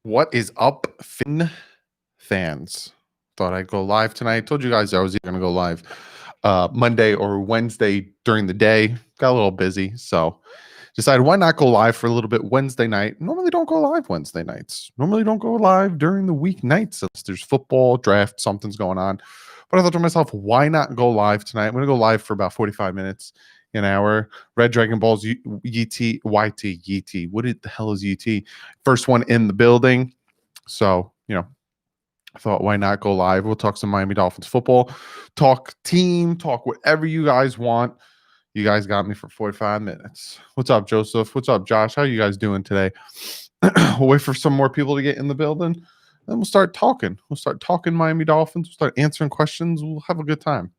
What is up, Finn fans? Thought I'd go live tonight. Told you guys I was going to go live Monday or Wednesday during the day. Got a little busy, so decided why not go live for a little bit Wednesday night. Normally don't go live Wednesday nights. Normally don't go live during the week nights unless there's football, draft, something's going on. But I thought to myself, why not go live tonight? I'm going to go live for about 45 minutes, an hour. Red Dragon Balls, YT. What the hell is YT? First one in the building. So, I thought, why not go live? We'll talk some Miami Dolphins football, talk team, talk whatever you guys want. You guys got me for 45 minutes. What's up, Joseph? What's up, Josh? How you guys doing today? We'll wait for some more people to get in the building. Then we'll start talking. We'll start talking Miami Dolphins. We'll start answering questions. We'll have a good time.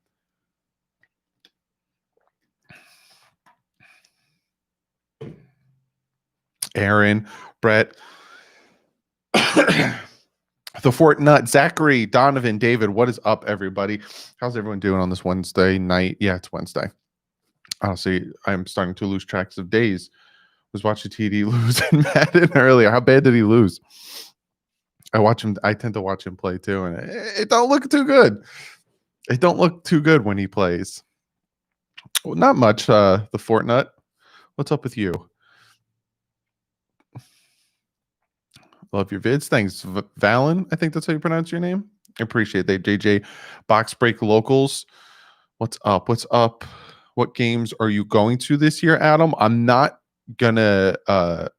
Aaron, Brett, the Fort Nut, Zachary, Donovan, David. What is up, everybody? How's everyone doing on this Wednesday night? Yeah, it's Wednesday. Honestly, I'm starting to lose tracks of days. Was watching TD lose in Madden earlier. How bad did he lose? I tend to watch him play too, and it don't look too good. It don't look too good when he plays. Well, not much, the Fort Nut. What's up with you? Love your vids. Thanks, Valen. I think that's how you pronounce your name. I appreciate that. JJ, Box Break Locals. What's up? What's up? What games are you going to this year, Adam? I'm not going to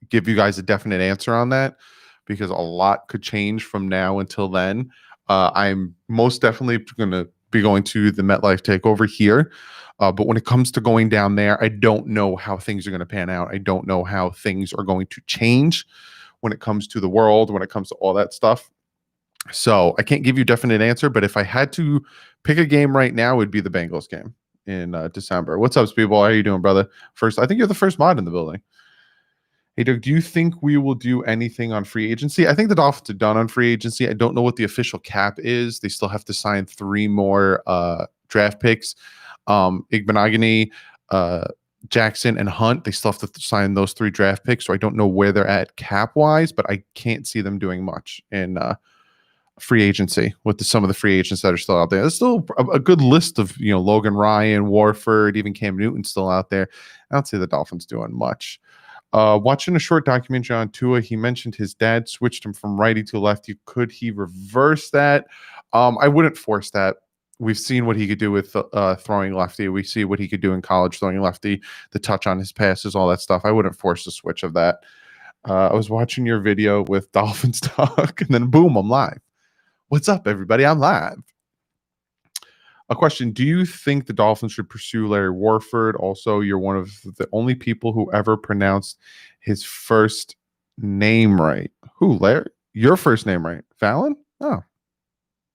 give you guys a definite answer on that because a lot could change from now until then. I'm most definitely going to be going to the MetLife Takeover here. But when it comes to going down there, I don't know how things are going to pan out. I don't know how things are going to change when it comes to the world, when it comes to all that stuff. So I can't give you a definite answer, but if I had to pick a game right now, it would be the Bengals game in December. What's up, Speedball? How are you doing, brother? First, I think you're the first mod in the building. Hey, Doug, do you think we will do anything on free agency? I think the Dolphins are done on free agency. I don't know what the official cap is. They still have to sign 3 more draft picks. Igbenogany, Jackson, and Hunt, they still have to sign those 3 draft picks. So I don't know where they're at cap-wise, but I can't see them doing much in free agency with some of the free agents that are still out there. There's still a good list of, Logan Ryan, Warford, even Cam Newton still out there. I don't see the Dolphins doing much. Watching a short documentary on Tua, he mentioned his dad switched him from righty to lefty. Could he reverse that? I wouldn't force that. We've seen what he could do with throwing lefty. We see what he could do in college throwing lefty, the touch on his passes, all that stuff. I wouldn't force the switch of that. I was watching your video with Dolphins talk, and then boom, I'm live. What's up, everybody? I'm live. A question. Do you think the Dolphins should pursue Larry Warford? Also, you're one of the only people who ever pronounced his first name right. Who, Larry? Your first name right. Fallon? Oh.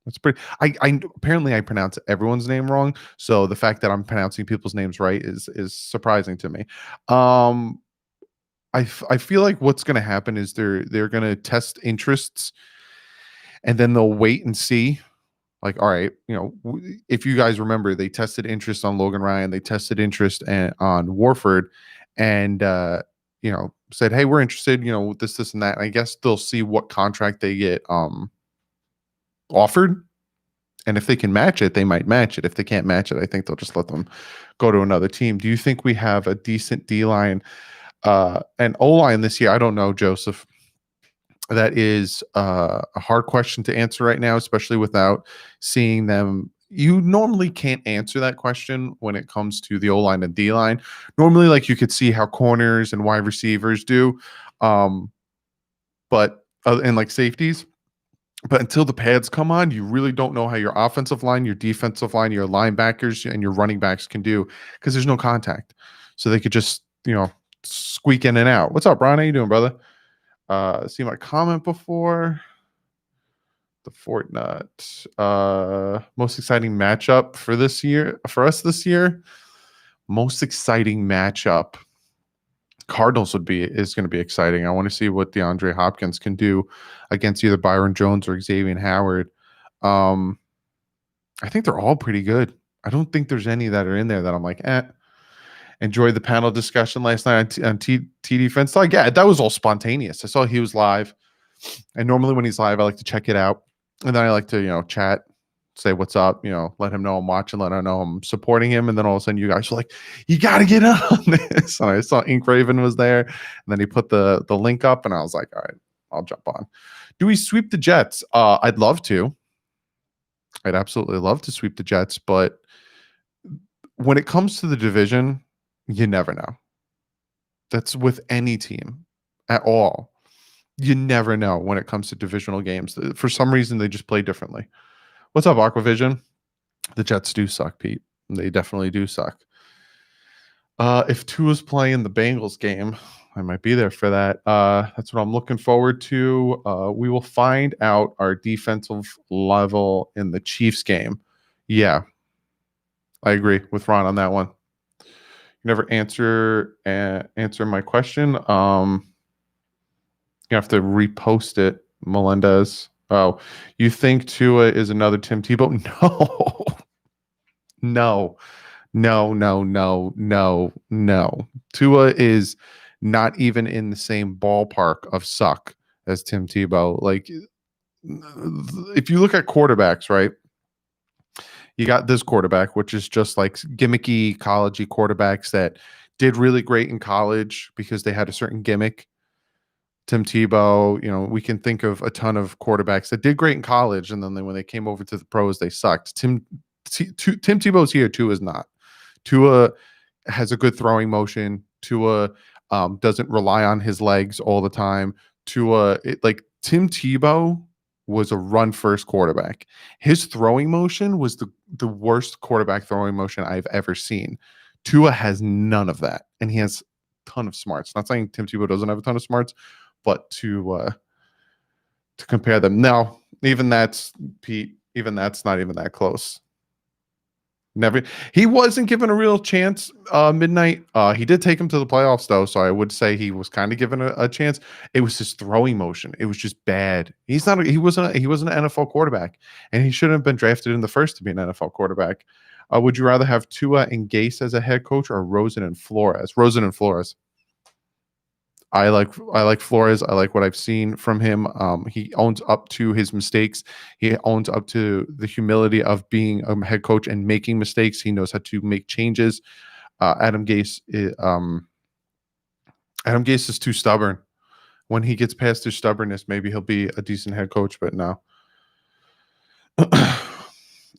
That's pretty. I apparently I pronounce everyone's name wrong. So the fact that I'm pronouncing people's names right is surprising to me. I feel like what's going to happen is they're going to test interests, and then they'll wait and see. Like, all right, if you guys remember, they tested interest on Logan Ryan, they tested interest on Warford, and said, hey, we're interested. With this, and that. And I guess they'll see what contract they get. Offered, and if they can match it, they might match it. If they can't match it, I think they'll just let them go to another team. Do you think we have a decent D-line and O-line this year? I don't know, Joseph. That is a hard question to answer right now, especially without seeing them. You normally can't answer that question when it comes to the O-line and D-line. Normally, like, you could see how corners and wide receivers do, but and like safeties. But until the pads come on, you really don't know how your offensive line, your defensive line, your linebackers, and your running backs can do because there's no contact. So they could just, squeak in and out. What's up, Brian? How you doing, brother? See my comment before? The Fort Nut. Most exciting matchup for us this year? Most exciting matchup. Cardinals is going to be exciting. I want to see what DeAndre Hopkins can do against either Byron Jones or Xavier Howard. I think they're all pretty good. I don't think there's any that are in there that I'm like, Enjoyed the panel discussion last night on T Defense. Like, yeah, that was all spontaneous. I saw he was live. And normally when he's live, I like to check it out. And then I like to, chat, say what's up, let him know I'm watching, let him know I'm supporting him. And then all of a sudden you guys are like, you got to get on this. And I saw Ink Raven was there. And then he put the link up and I was like, all right, I'll jump on. Do we sweep the Jets? I'd love to. I'd absolutely love to sweep the Jets. But when it comes to the division, you never know. That's with any team at all. You never know when it comes to divisional games. For some reason, they just play differently. What's up, Aquavision? The Jets do suck, Pete. They definitely do suck. If Tua's playing the Bengals game, I might be there for that. That's what I'm looking forward to. We will find out our defensive level in the Chiefs game. Yeah, I agree with Ron on that one. You never answer my question. You have to repost it, Melendez. Oh, you think Tua is another Tim Tebow? No. No. Tua is not even in the same ballpark of suck as Tim Tebow. Like, if you look at quarterbacks, right? You got this quarterback, which is just like gimmicky, collegey quarterbacks that did really great in college because they had a certain gimmick. Tim Tebow, we can think of a ton of quarterbacks that did great in college, and then when they came over to the pros, they sucked. Tim Tebow's here. Tua is not. Tua has a good throwing motion. Tua doesn't rely on his legs all the time. Tim Tebow was a run-first quarterback. His throwing motion was the worst quarterback throwing motion I've ever seen. Tua has none of that, and he has a ton of smarts. Not saying Tim Tebow doesn't have a ton of smarts, but to compare them, no, even that's Pete. Even that's not even that close. Never. He wasn't given a real chance. Midnight. He did take him to the playoffs though, so I would say he was kind of given a chance. It was his throwing motion. It was just bad. He wasn't an NFL quarterback, and he shouldn't have been drafted in the first to be an NFL quarterback. Would you rather have Tua and Gase as a head coach or Rosen and Flores? Rosen and Flores. I like Flores. I like what I've seen from him. He owns up to his mistakes. He owns up to the humility of being a head coach and making mistakes. He knows how to make changes. Adam Gase is too stubborn. When he gets past his stubbornness, maybe he'll be a decent head coach, but no.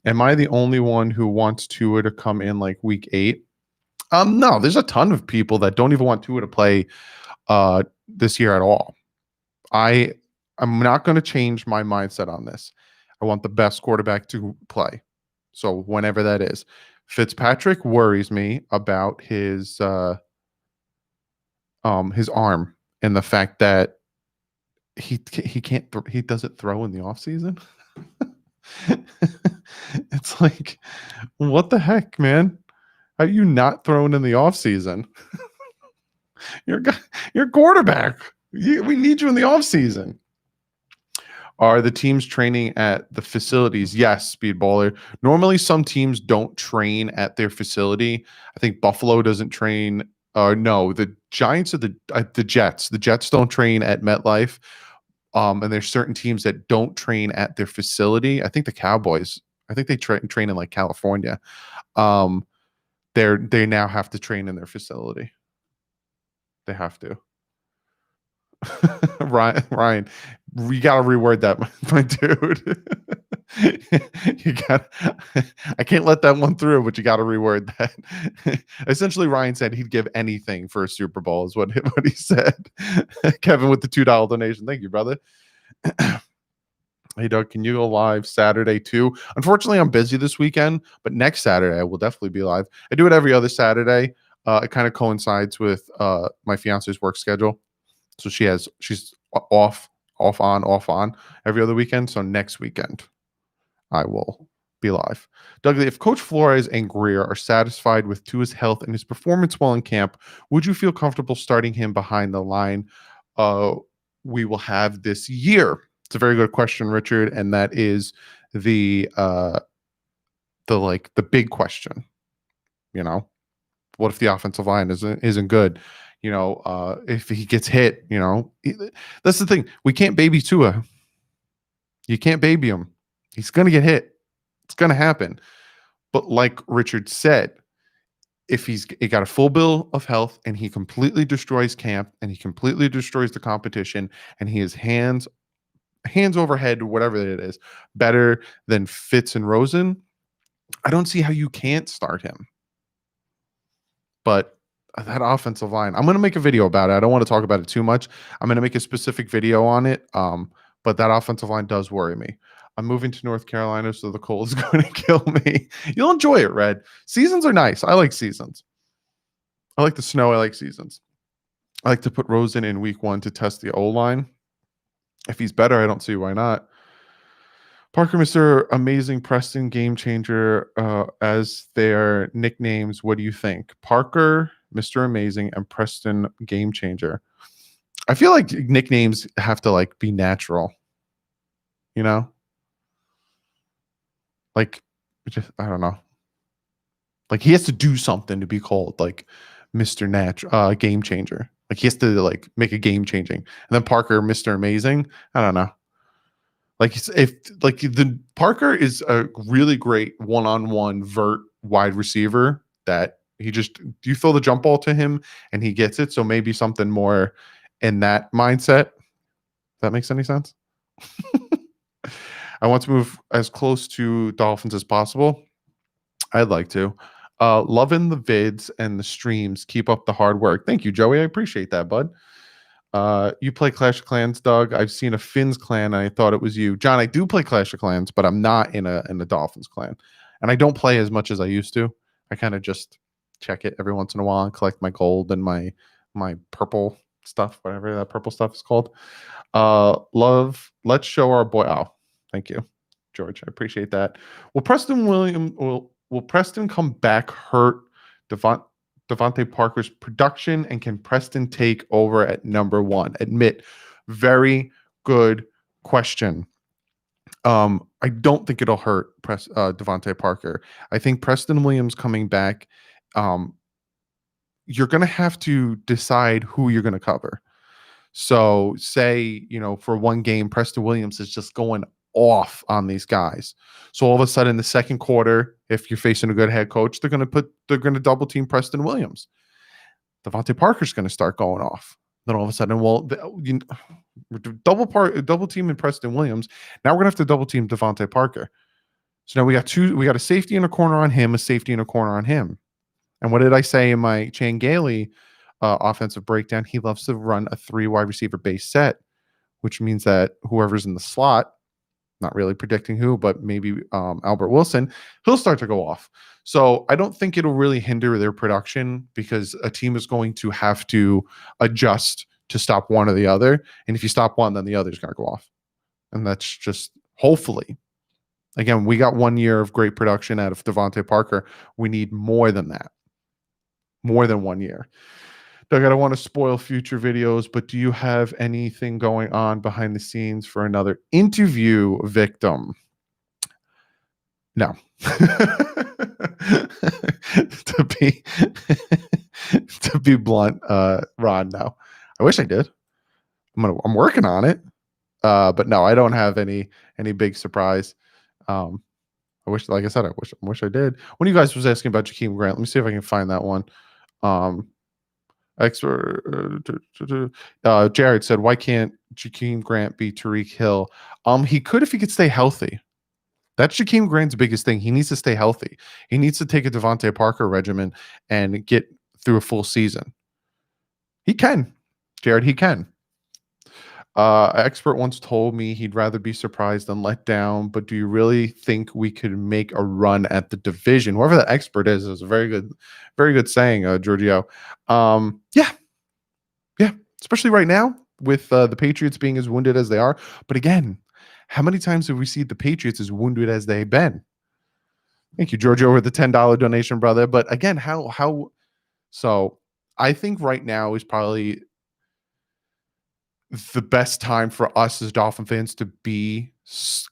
Am I the only one who wants Tua to come in like week 8? No, there's a ton of people that don't even want Tua to play this year at all. I'm not going to change my mindset on this. I want the best quarterback to play. So whenever that is. Fitzpatrick worries me about his arm and the fact that he doesn't throw in the offseason. It's like, what the heck, man? How are you not throwing in the offseason? You're quarterback. We need you in the offseason. Are the teams training at the facilities? Yes, Speedballer. Normally, some teams don't train at their facility. I think Buffalo doesn't train. No, the Giants are the Jets. The Jets don't train at MetLife. And there's certain teams that don't train at their facility. I think the Cowboys. I think they train in like California. They now have to train in their facility. They have to. Ryan, you gotta reword that, my dude. I can't let that one through, but you gotta reword that. Essentially, Ryan said he'd give anything for a Super Bowl, is what he said. Kevin with the $2 donation. Thank you, brother. Hey, Doug, can you go live Saturday too? Unfortunately, I'm busy this weekend, but next Saturday I will definitely be live. I do it every other Saturday. It kind of coincides with my fiance's work schedule. So she's off on every other weekend. So next weekend I will be live. Dougie, if Coach Flores and Greer are satisfied with Tua's health and his performance while in camp, would you feel comfortable starting him behind the line we will have this year? It's a very good question, Richard, and that is the big question. What if the offensive line isn't good? if he gets hit, that's the thing. We can't baby Tua. You can't baby him. He's going to get hit. It's going to happen. But like Richard said, if he got a full bill of health and he completely destroys camp and he completely destroys the competition and he is hands overhead, whatever it is, better than Fitz and Rosen, I don't see how you can't start him. But that offensive line, I'm going to make a video about it. I don't want to talk about it too much. I'm going to make a specific video on it. But that offensive line does worry me. I'm moving to North Carolina, so the cold is going to kill me. You'll enjoy it, Red. Seasons are nice. I like seasons. I like the snow. I like seasons. I like to put Rosen in week 1 to test the O-line. If he's better, I don't see why not. Parker, Mr. Amazing, Preston, Game Changer, as their nicknames. What do you think? Parker, Mr. Amazing, and Preston, Game Changer. I feel like nicknames have to like be natural, like I don't know. Like he has to do something to be called like Mr. Game Changer. Like he has to like make a game changing. And then Parker, Mr. Amazing. I don't know. Like the Parker is a really great one-on-one vert wide receiver that you throw the jump ball to him and he gets it. So maybe something more in that mindset. If that makes any sense. I want to move as close to Dolphins as possible. I'd like to. Loving the vids and the streams. Keep up the hard work. Thank you, Joey. I appreciate that, bud. You play Clash of Clans, Doug. I've seen a Finns clan. And I thought it was you. John, I do play Clash of Clans, but I'm not in a Dolphins clan. And I don't play as much as I used to. I kind of just check it every once in a while and collect my gold and my purple stuff, whatever that purple stuff is called. Let's show our boy. Oh, thank you, George. I appreciate that. Will Preston Williams will Preston come back hurt Devontae Parker's production, and can Preston take over at number 1? Admit, very good question. I don't think it'll hurt Devontae Parker. I think Preston Williams coming back, you're going to have to decide who you're going to cover. So say, for one game, Preston Williams is just going off on these guys. So all of a sudden, the second quarter, if you're facing a good head coach, they're going to double team Preston Williams. Devontae Parker's going to start going off. Then all of a sudden, double teaming Preston Williams. Now we're going to have to double team Devontae Parker. So now we got a safety in a corner on him, a safety in a corner on him. And what did I say in my Chan Gailey offensive breakdown? He loves to run a 3 wide receiver base set, which means that whoever's in the slot, not really predicting who, but maybe Albert Wilson, he'll start to go off. So I don't think it'll really hinder their production because a team is going to have to adjust to stop one or the other. And if you stop one, then the other's going to go off. And that's just hopefully. Again, we got 1 year of great production out of Devontae Parker. We need more than that. More than 1 year. Doug, I don't want to spoil future videos, but do you have anything going on behind the scenes for another interview victim? No. to be blunt, Ron, no. I wish I did. I'm working on it. But no, I don't have any big surprise. I wish, like I said, I wish I did. One of you guys was asking about Jakeem Grant. Let me see if I can find that one. Jared said, why can't Jakeem Grant be Tariq Hill? He could if he could stay healthy. That's Jakeem Grant's biggest thing. He needs to stay healthy. He needs to take a Devontae Parker regimen and get through a full season. He can, Jared. He can. An expert once told me he'd rather be surprised than let down. But do you really think we could make a run at the division? Whoever that expert is a very good saying, Giorgio. Yeah. Especially right now with the Patriots being as wounded as they are. But again, how many times have we seen the Patriots as wounded as they've been? Thank you, Giorgio, with the $10 donation, brother. But again, how? So I think right now is probably the best time for us as Dolphin fans to be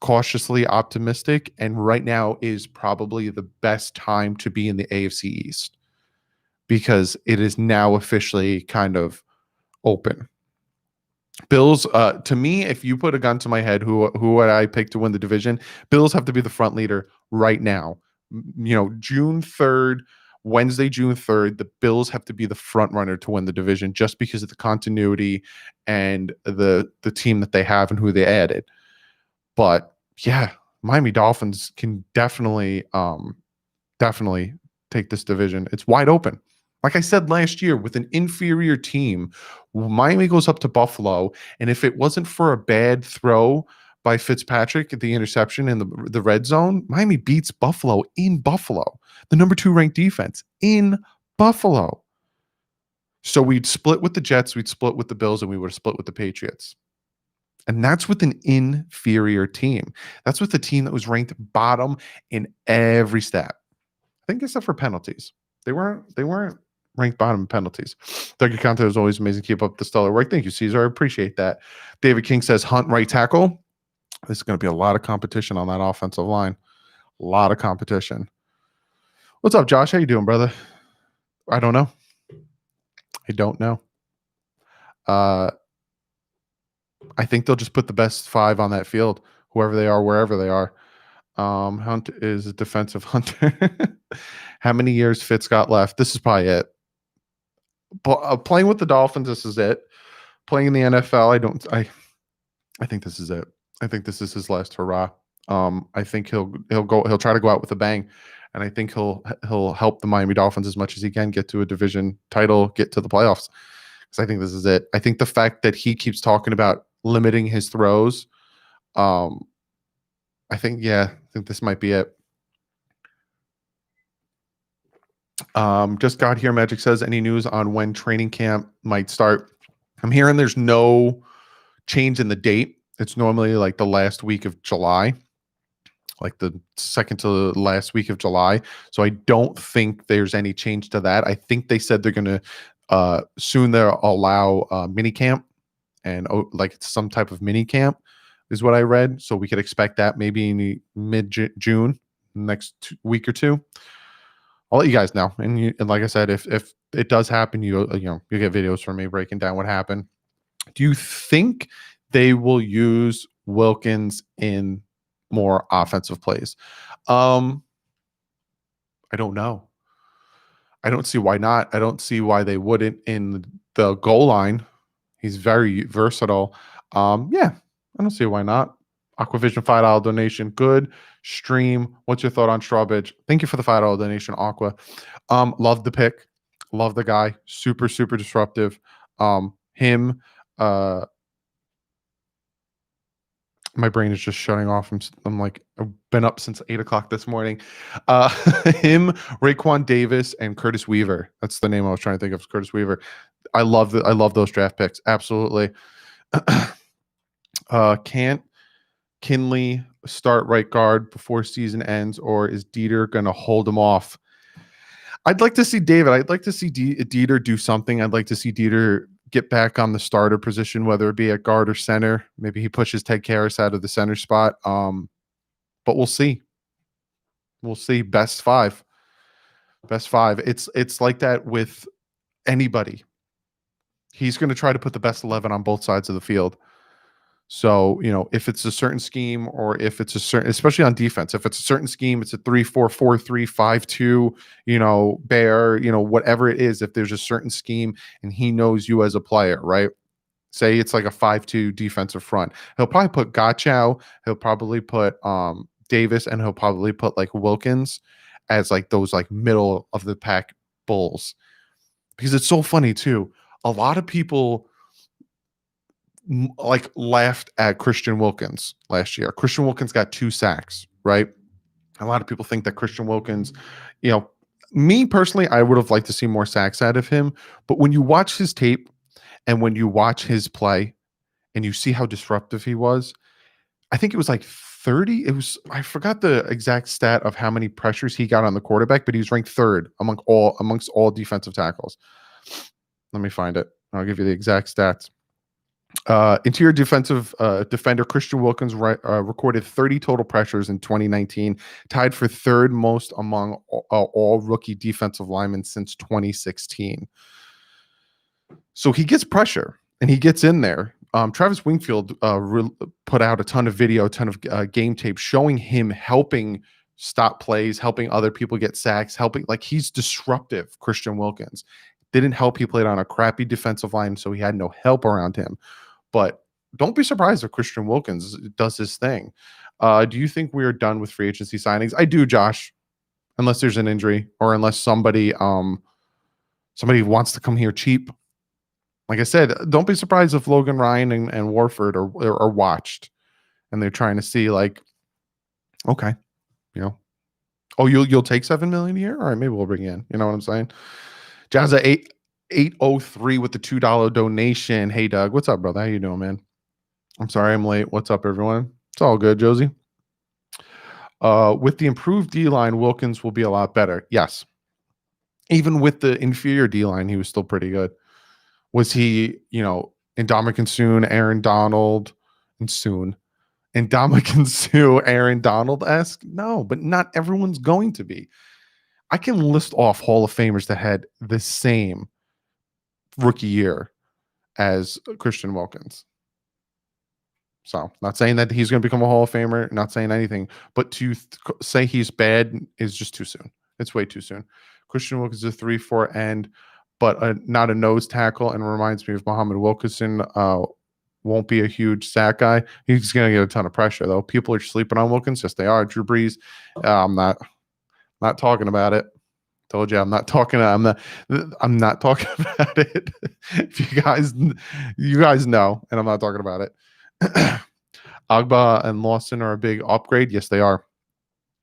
cautiously optimistic. And right now is probably the best time to be in the AFC East because it is now officially kind of open. Bills, to me, if you put a gun to my head, who would I pick to win the division? Bills have to be the front leader right now. June 3rd, Wednesday, June 3rd, the Bills have to be the front runner to win the division just because of the continuity and the team that they have and who they added. But yeah, Miami Dolphins can definitely take this division. It's wide open. Like I said last year, with an inferior team, Miami goes up to Buffalo, and if it wasn't for a bad throw by Fitzpatrick at the interception in the red zone, Miami beats Buffalo in Buffalo, the number 2 ranked defense in Buffalo. So we'd split with the Jets, we'd split with the Bills, and we would have split with the Patriots. And that's with an inferior team. That's with a team that was ranked bottom in every stat. I think except for penalties. They weren't ranked bottom in penalties. Doug Conte is always amazing. Keep up the stellar work. Thank you, Caesar. I appreciate that. David King says Hunt right tackle. There's going to be a lot of competition on that offensive line. A lot of competition. What's up, Josh? How you doing, brother? I don't know. I think they'll just put the best 5 on that field, whoever they are, wherever they are. Hunt is a defensive hunter. How many years Fitz got left? This is probably it. Playing with the Dolphins, this is it. Playing in the NFL, I think this is it. I think this is his last hurrah. I think he'll try to go out with a bang, and I think he'll help the Miami Dolphins as much as he can get to a division title, get to the playoffs. Because I think this is it. I think the fact that he keeps talking about limiting his throws, I think this might be it. Just got here. Magic says, any news on when training camp might start? I'm hearing there's no change in the date. It's normally like the last week of July, like the second to the last week of July. So I don't think there's any change to that. I think they said they're going to soon they'll allow mini camp and like some type of mini camp is what I read. So we could expect that maybe in mid-June, next week or two. I'll let you guys know. And like I said, if it does happen, you get videos from me breaking down what happened. Do you think they will use Wilkins in more offensive plays? I don't know. I don't see why not. I don't see why they wouldn't in the goal line. He's very versatile. I don't see why not. Aquavision $5 donation. Good stream. What's your thought on Strawbridge? Thank you for the $5 donation, Aqua. Love the pick. Love the guy. Super, super disruptive. Him. My brain is just shutting off. I'm like, I've been up since 8 o'clock this morning. Him, Raekwon Davis, and Curtis Weaver. That's the name I was trying to think of. Curtis Weaver. I love those draft picks. Absolutely. Can't Kinley start right guard before season ends, or is Dieter going to hold him off? I'd like to see David. I'd like to see Dieter do something. I'd like to see Dieter get back on the starter position, whether it be at guard or center. Maybe he pushes Ted Karras out of the center spot. But we'll see. We'll see. Best five. It's like that with anybody. He's going to try to put the best 11 on both sides of the field. So, if it's a certain scheme, or if it's a certain, especially on defense, if it's a certain scheme, it's a 3-4-4-3, 5-2, bear, whatever it is, if there's a certain scheme and he knows you as a player, right? Say it's like a 5-2 defensive front. He'll probably put Gachow, he'll probably put Davis, and he'll probably put like Wilkins as like those like middle of the pack bulls. Because it's so funny too. A lot of people like laughed at Christian Wilkins last year. Christian Wilkins got 2 sacks, right? A lot of people think that Christian Wilkins, me personally, I would have liked to see more sacks out of him. But when you watch his tape and when you watch his play and you see how disruptive he was, I think it was like 30. I forgot the exact stat of how many pressures he got on the quarterback, but he was ranked 3rd amongst all defensive tackles. Let me find it. I'll give you the exact stats. Interior defensive defender Christian Wilkins recorded 30 total pressures in 2019, tied for third most among all rookie defensive linemen since 2016. So he gets pressure and he gets in there. Travis Wingfield put out a ton of video, a ton of game tape showing him helping stop plays, helping other people get sacks, helping, like, he's disruptive. Christian Wilkins didn't help. He played on a crappy defensive line, so he had no help around him. But don't be surprised if Christian Wilkins does his thing. Do you think we are done with free agency signings? I do, Josh, unless there's an injury or unless somebody wants to come here cheap. Like I said, don't be surprised if Logan Ryan and Warford are watched and they're trying to see, like, okay, oh, you'll take $7 million a year? All right, maybe we'll bring you in. You know what I'm saying? Jazza 803 with the $2 donation. Hey, Doug, what's up, brother? How you doing, man? I'm sorry I'm late. What's up, everyone? It's all good, Josie. With the improved D-line, Wilkins will be a lot better. Yes. Even with the inferior D-line, he was still pretty good. Was he, Ndamukong Suh, Aaron Donald, Ndamukong Suh, Aaron Donald-esque? No, but not everyone's going to be. I can list off Hall of Famers that had the same rookie year as Christian Wilkins. So, not saying that he's going to become a Hall of Famer, not saying anything, but to say he's bad is just too soon. It's way too soon. Christian Wilkins is a 3-4 end, but not a nose tackle, and reminds me of Muhammad Wilkerson. Won't be a huge sack guy. He's going to get a ton of pressure, though. People are sleeping on Wilkins. Yes, they are. Drew Brees, I'm not talking about it. Told you I'm not talking about it. If you guys know, and I'm not talking about it. Agba and Lawson are a big upgrade. Yes, they are.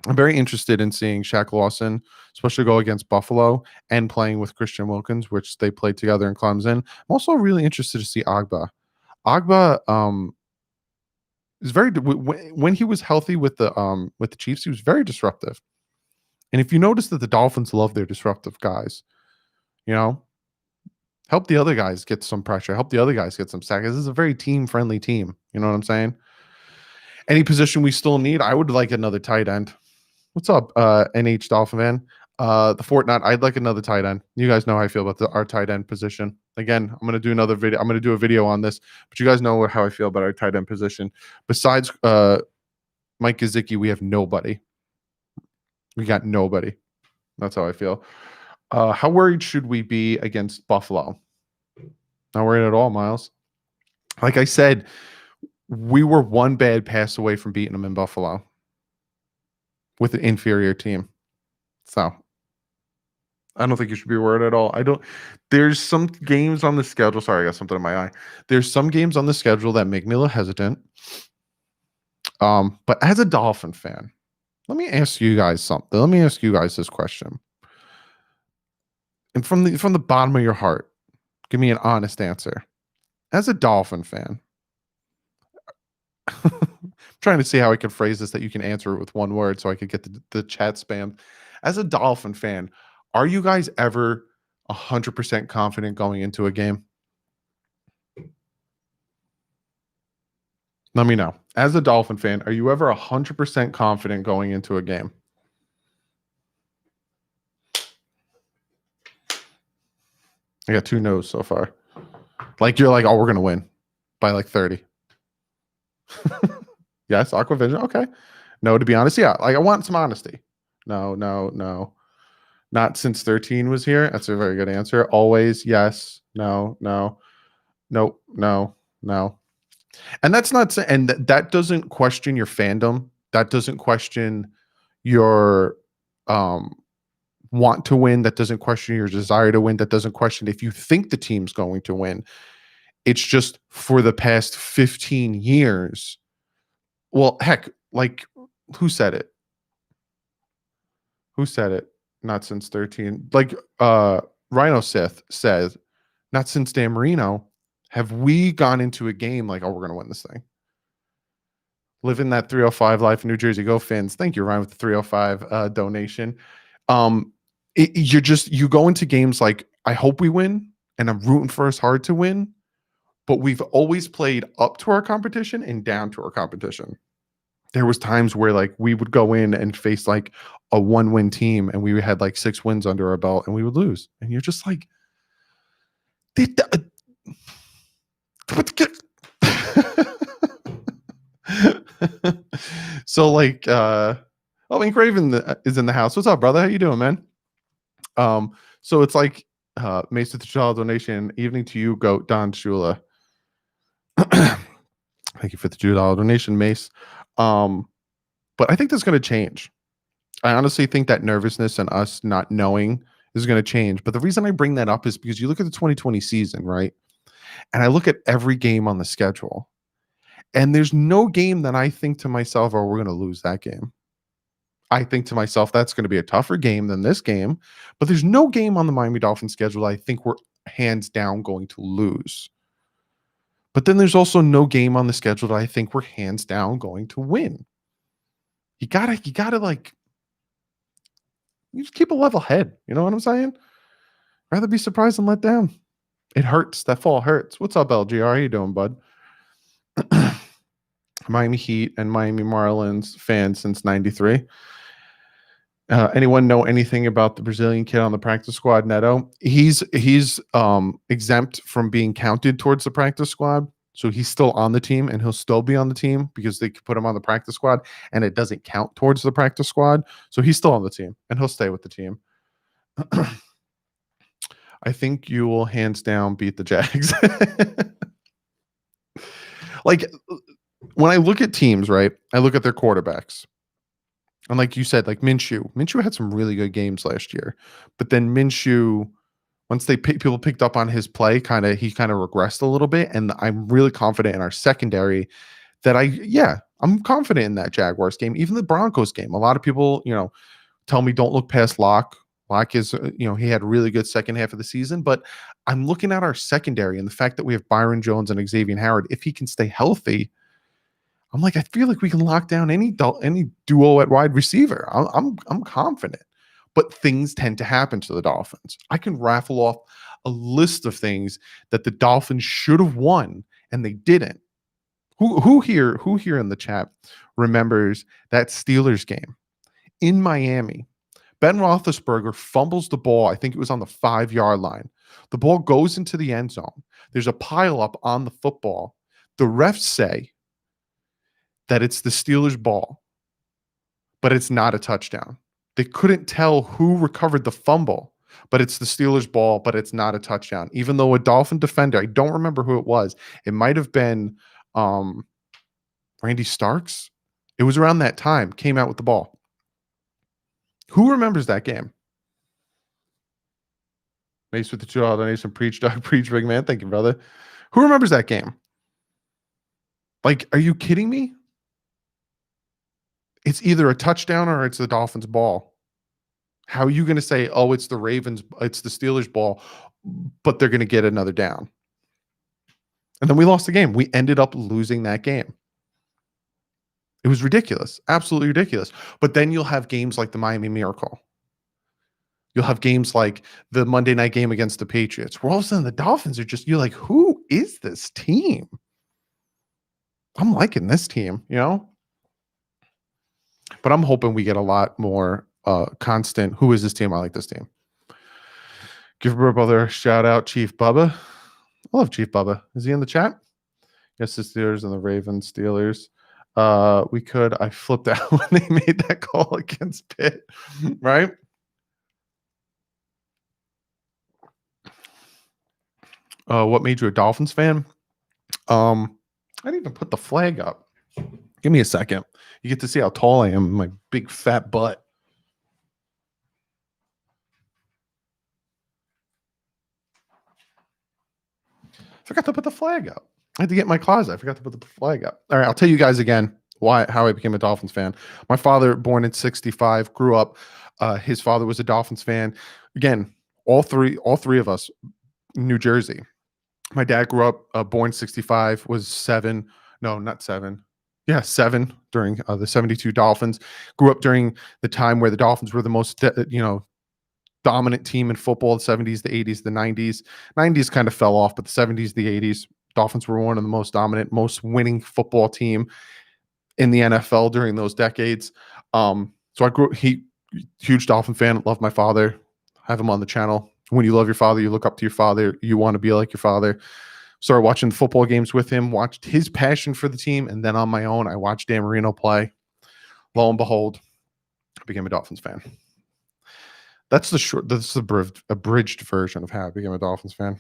I'm very interested in seeing Shaq Lawson, especially go against Buffalo and playing with Christian Wilkins, which they played together in Clemson. I'm also really interested to see Agba. Agba is very, when he was healthy with the Chiefs, he was very disruptive. And if you notice that the Dolphins love their disruptive guys, help the other guys get some pressure, help the other guys get some sacks. This is a very team-friendly team. You know what I'm saying? Any position we still need, I would like another tight end. What's up, NH Dolphin fan? The Fortnite, I'd like another tight end. You guys know how I feel about our tight end position. Again, I'm going to do another video. I'm going to do a video on this, but you guys know how I feel about our tight end position. Besides Mike Gesicki, we have nobody. We got nobody. That's how I feel. How worried should we be against Buffalo? Not worried at all, Miles. Like I said, we were one bad pass away from beating them in Buffalo with an inferior team. So I don't think you should be worried at all. There's some games on the schedule. Sorry, I got something in my eye. There's some games on the schedule that make me a little hesitant. But as a Dolphin fan, let me ask you guys something. Let me ask you guys this question. And from the bottom of your heart, give me an honest answer. As a Dolphin fan, I'm trying to see how I can phrase this that you can answer it with one word so I could get the chat spam. As a Dolphin fan, are you guys ever 100% confident going into a game? Let me know. As a Dolphin fan, are you ever 100% confident going into a game? I got 2 no's so far. Like, you're like, oh, we're going to win by like 30. Yes, Aquavision. Okay. No, to be honest, yeah. Like, I want some honesty. No. Not since 13 was here. That's a very good answer. Always, yes. No. And that's not saying, and that doesn't question your fandom. That doesn't question your want to win. That doesn't question your desire to win. That doesn't question if you think the team's going to win. It's just for the past 15 years. Well, heck, like, who said it? Who said it? Not since 13. Like, Rhino Sith says, not since Dan Marino have we gone into a game like, oh, we're going to win this thing. Living that 305 life in New Jersey. Go Fins. Thank you, Ryan, with the 305 donation. You go into games like, I hope we win, and I'm rooting for us hard to win. but we've always played up to our competition and down to our competition. There was times where like we would go in and face like a 1-win team and we had like 6 wins under our belt and we would lose. And you're just like, so like Ink Raven is in the house. What's up, brother? How you doing, man? So it's like Mace with the $2 donation. Evening to you, Goat Don Shula. Thank you for the $2 donation, Mace. But I think that's going to change. I honestly think that nervousness and us not knowing is going to change. But the reason I bring that up is because you look at the 2020 season, right? And I look at every game on the schedule. And there's no game that I think to myself, oh, we're going to lose that game. I think to myself, that's going to be a tougher game than this game. But there's no game on the Miami Dolphins schedule I think we're hands down going to lose. But then there's also no game on the schedule that I think we're hands down going to win. You gotta like, you just keep a level head. You know what I'm saying? Rather be surprised than let down. It hurts. That fall hurts. What's up, LGR? How you doing, bud? Miami Heat and Miami Marlins fan since '93. Anyone know anything about the Brazilian kid on the practice squad, Neto? He's exempt from being counted towards the practice squad. So he's still on the team and he'll still be on the team because they could put him on the practice squad and it doesn't count towards the practice squad. So he's still on the team and he'll stay with the team. I think you will hands down beat the Jags. Like when I look at teams, right, I look at their quarterbacks. And like you said, like Minshew had some really good games last year. But then Minshew, once people picked up on his play, he kind of regressed a little bit. And I'm really confident in our secondary that I'm confident in that Jaguars game, even the Broncos game. A lot of people, tell me don't look past Locke. Locke is, he had a really good second half of the season, but I'm looking at our secondary and the fact that we have Byron Jones and Xavier Howard. If he can stay healthy, I'm like, I feel like we can lock down any duo at wide receiver. I'm confident. But things tend to happen to the Dolphins. I can raffle off a list of things that the Dolphins should have won and they didn't. Who here in the chat remembers that Steelers game in Miami? Ben Roethlisberger fumbles the ball. I think it was on the 5-yard line. The ball goes into the end zone. There's a pile up on the football. The refs say that it's the Steelers' ball, but it's not a touchdown. They couldn't tell who recovered the fumble, but it's the Steelers' ball, but it's not a touchdown. Even though a Dolphin defender, I don't remember who it was. It might have been Randy Starks. It was around that time, came out with the ball. Who remembers that game? Mace with the $2 donation. Preach, Doug. Preach, big man. Thank you, brother. Who remembers that game? Like, are you kidding me? It's either a touchdown or it's the Dolphins' ball. How are you going to say, oh, it's the Steelers' ball, but they're going to get another down? And then we lost the game. We ended up losing that game. It was ridiculous. Absolutely ridiculous. But then you'll have games like the Miami Miracle. You'll have games like the Monday night game against the Patriots, where all of a sudden the Dolphins are just, you're like, who is this team? I'm liking this team, But I'm hoping we get a lot more constant. Who is this team? I like this team. Give our brother a shout out, Chief Bubba. I love Chief Bubba. Is he in the chat? Yes, the Steelers and the Ravens. Steelers. I flipped out when they made that call against Pitt, right? What made you a Dolphins fan? I didn't even put the flag up. Give me a second. You get to see how tall I am, my big fat butt. Forgot to put the flag up. I had to get in my closet. I forgot to put the flag up. All right, I'll tell you guys again how I became a Dolphins fan. My father, born in '65, grew up. His father was a Dolphins fan. Again, all three of us, New Jersey. My dad grew up, born '65, was 7. No, not 7. Yeah, 7 during the '72 Dolphins. Grew up during the time where the Dolphins were the most, dominant team in football. The '70s, the '80s, the '90s. '90s kind of fell off, but the '70s, the '80s, Dolphins were one of the most dominant, most winning football team in the NFL during those decades. So I grew huge Dolphin fan, love my father, have him on the channel. When you love your father, you look up to your father, you want to be like your father. Started watching football games with him, watched his passion for the team, and then on my own, I watched Dan Marino play. Lo and behold, I became a Dolphins fan. That's the abridged version of how I became a Dolphins fan.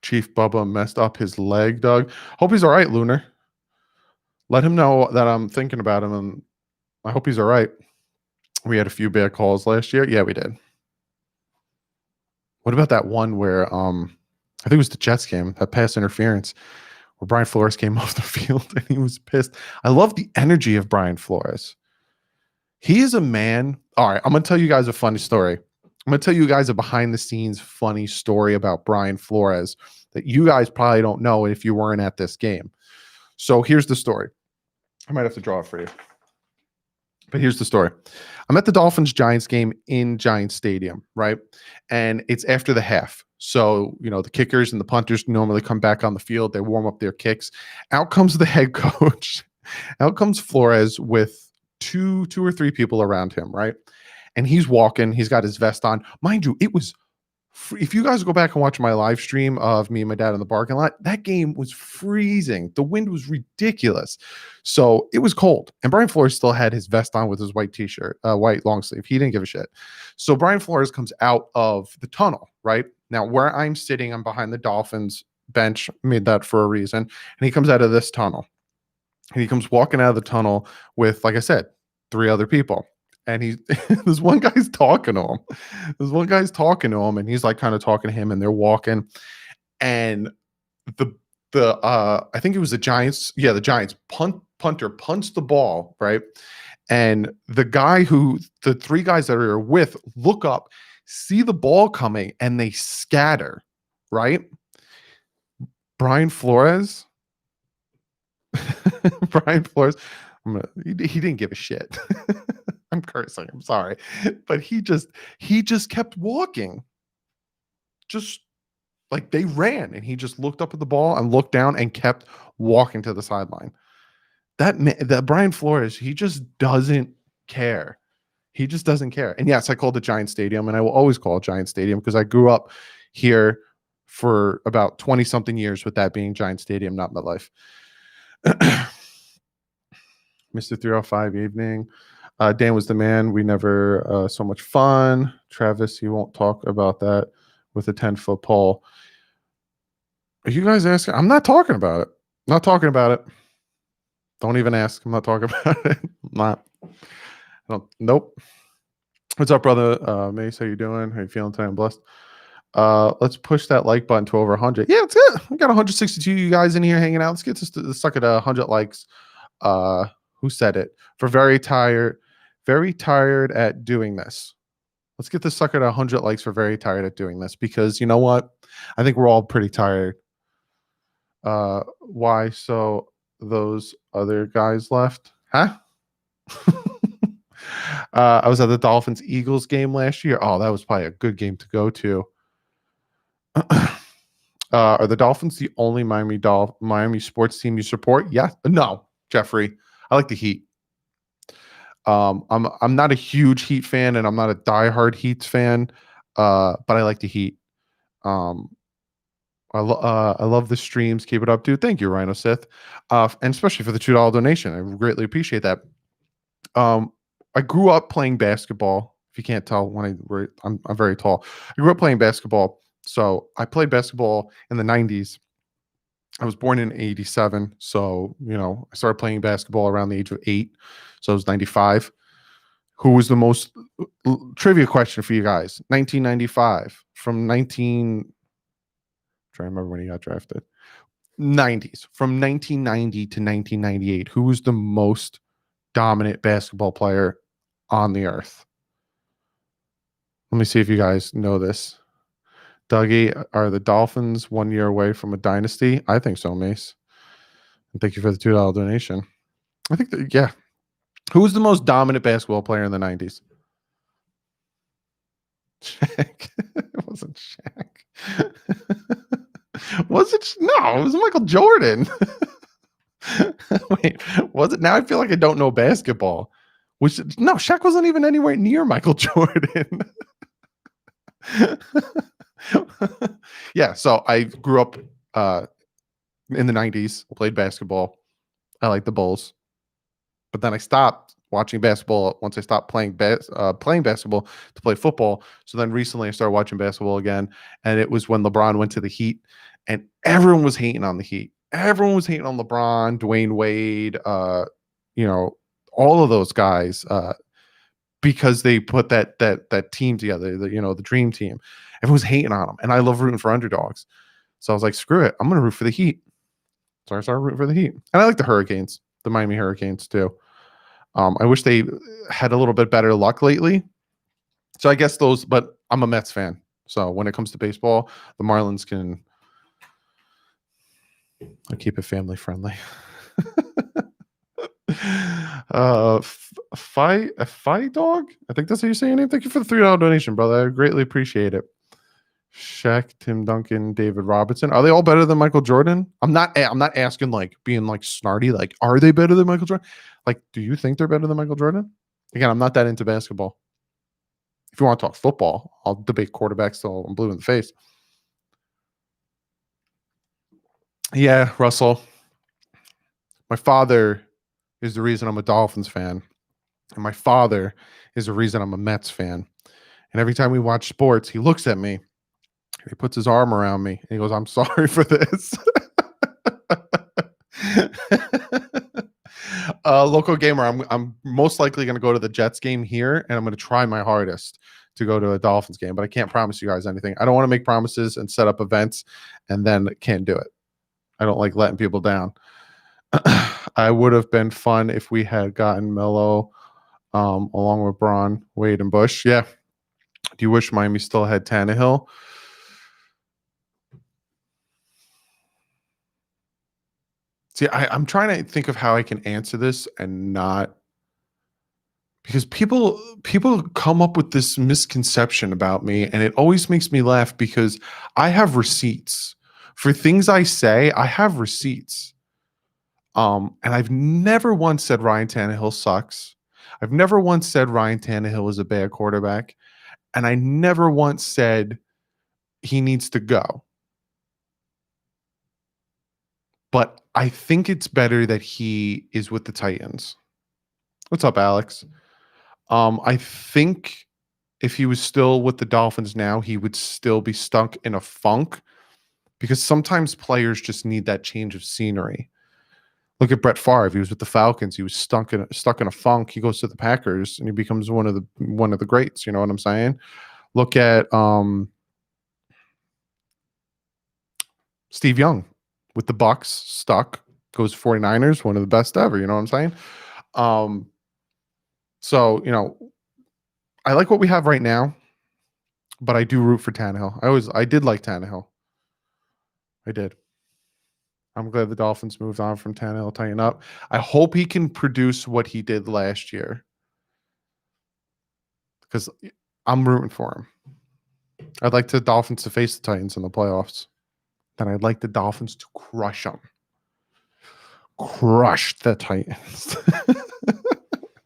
Chief Bubba messed up his leg, Doug. Hope he's all right, Lunar. Let him know that I'm thinking about him, and I hope he's all right. We had a few bad calls last year. Yeah, we did. What about that one where I think it was the Jets game, that pass interference where Brian Flores came off the field and he was pissed. I love the energy of Brian Flores. He is a man. All right, I'm going to tell you guys a funny story. I'm going to tell you guys a behind the scenes funny story about Brian Flores that you guys probably don't know if you weren't at this game. So here's the story. I might have to draw it for you. But here's the story. I'm at the Dolphins-Giants game in Giants Stadium, right? And it's after the half. So, the kickers and the punters normally come back on the field. They warm up their kicks. Out comes the head coach. Out comes Flores with two or three people around him, right? And he's walking. He's got his vest on. Mind you, it was if you guys go back and watch my live stream of me and my dad in the parking lot, that game was freezing. The wind was ridiculous. So it was cold. And Brian Flores still had his vest on with his white t-shirt, white long sleeve. He didn't give a shit. So Brian Flores comes out of the tunnel, right? Now, where I'm sitting, I'm behind the Dolphins bench, made that for a reason. And he comes out of this tunnel. And he comes walking out of the tunnel with, like I said, 3 other people. And this one guy's talking to him. And he's like kind of talking to him, and they're walking. And I think it was the Giants. Yeah, the Giants punter punts the ball, right? And the 3 guys that are with look up, see the ball coming, and they scatter, right? Brian Flores. He didn't give a shit. I'm cursing. I'm sorry. But he just kept walking. Just like they ran, and he just looked up at the ball and looked down and kept walking to the sideline. That Brian Flores, he just doesn't care. He just doesn't care. And yes, I called it Giant Stadium, and I will always call it Giant Stadium because I grew up here for about 20 something years with that being Giant Stadium, not MetLife. Mr. 305 evening. Dan was the man. We never so much fun. Travis, he won't talk about that with a 10-foot pole. Are you guys asking? I'm not talking about it. I'm not talking about it. Don't even ask. I'm not talking about it. Nope. What's up, brother? Mace, how you doing? How you feeling today? I'm blessed. Let's push that like button to over 100. Yeah, it's good. We got 162 you guys in here hanging out. Let's get this stuck at 100 likes. Who said it? For very tired at doing this. Let's get this sucker to 100 likes for very tired at doing this, because you know what? I think we're all pretty tired. Why? So those other guys left? Huh? I was at the Dolphins-Eagles game last year. Oh, that was probably a good game to go to. Are the Dolphins the only Miami sports team you support? Yeah. No, Jeffrey. I like the Heat. I'm not a huge Heat fan, and I'm not a diehard Heat fan, but I like the Heat. I love the streams. Keep it up, dude. Thank you, Rhino Sith, and especially for the $2 donation. I greatly appreciate that. I grew up playing basketball. If you can't tell, I'm very tall. I grew up playing basketball, so I played basketball in the 90s. I was born in 87, so I started playing basketball around the age of 8, so I was 95. Who was the most trivia question for you guys? 1995 from trying to remember when he got drafted. 90s from 1990 to 1998. Who was the most dominant basketball player on the earth? Let me see if you guys know this. Dougie, are the Dolphins 1 year away from a dynasty? I think so, Mace. And thank you for the $2 donation. I think that, yeah. Who was the most dominant basketball player in the 90s? Shaq. It wasn't Shaq. Was it? No, it was Michael Jordan. Wait, was it? Now I feel like I don't know basketball. Which no, Shaq wasn't even anywhere near Michael Jordan. Yeah, so I grew up in the 90s, played basketball. I like the Bulls. But then I stopped watching basketball once I stopped playing basketball to play football. So then recently I started watching basketball again, and it was when LeBron went to the Heat, and everyone was hating on the Heat. Everyone was hating on LeBron, Dwayne Wade, you know, all of those guys, because they put that team together, the dream team. Everyone was hating on them, and I love rooting for underdogs. So I was like, screw it, I'm going to root for the Heat. So I started rooting for the Heat, and I like the Hurricanes, the Miami Hurricanes too. I wish they had a little bit better luck lately. So I guess those, but I'm a Mets fan. So when it comes to baseball, the Marlins I keep it family friendly. Fight dog. I think that's how you say your name. Thank you for the $3 donation, brother. I greatly appreciate it. Shaq, Tim Duncan, David Robinson. Are they all better than Michael Jordan? I'm not asking like being like snarty, like, are they better than Michael Jordan? Like, do you think they're better than Michael Jordan? Again, I'm not that into basketball. If you want to talk football, I'll debate quarterbacks till I'm blue in the face. Yeah, Russell. My father is the reason I'm a Dolphins fan. And my father is the reason I'm a Mets fan. And every time we watch sports, he looks at me, he puts his arm around me, and he goes, I'm sorry for this. Local gamer, I'm most likely going to go to the Jets game here, and I'm going to try my hardest to go to a Dolphins game, but I can't promise you guys anything. I don't want to make promises and set up events and then can't do it. I don't like letting people down. I would have been fun if we had gotten Melo along with Braun, Wade, and Bush. Yeah. Do you wish Miami still had Tannehill? See, I'm trying to think of how I can answer this and not, because people come up with this misconception about me, and it always makes me laugh because I have receipts for things I say. I have receipts. And I've never once said Ryan Tannehill sucks. I've never once said Ryan Tannehill is a bad quarterback. And I never once said he needs to go. But I think it's better that he is with the Titans. What's up, Alex? I think if he was still with the Dolphins now, he would still be stuck in a funk, because sometimes players just need that change of scenery. Look at Brett Favre. He was with the Falcons. He was stuck in a funk. He goes to the Packers and he becomes one of the greats. You know what I'm saying? Look at Steve Young with the Bucks, stuck, goes 49ers, one of the best ever. You know what I'm saying? So, I like what we have right now, but I do root for Tannehill. I did like Tannehill. I did. I'm glad the Dolphins moved on from Tannehill, tighten up. I hope he can produce what he did last year, because I'm rooting for him. I'd like the Dolphins to face the Titans in the playoffs. Then I'd like the Dolphins to crush them. Crush the Titans.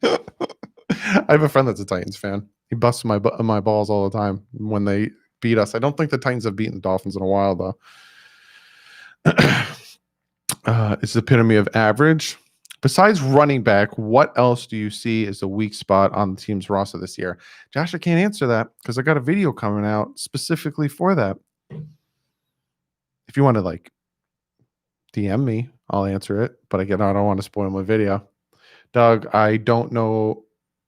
I have a friend that's a Titans fan. He busts my balls all the time when they beat us. I don't think the Titans have beaten the Dolphins in a while, though. It's the epitome of average. Besides running back, what else do you see as a weak spot on the team's roster this year? Josh, I can't answer that because I got a video coming out specifically for that. If you want to like DM me, I'll answer it. But again, I don't want to spoil my video. Doug, I don't know.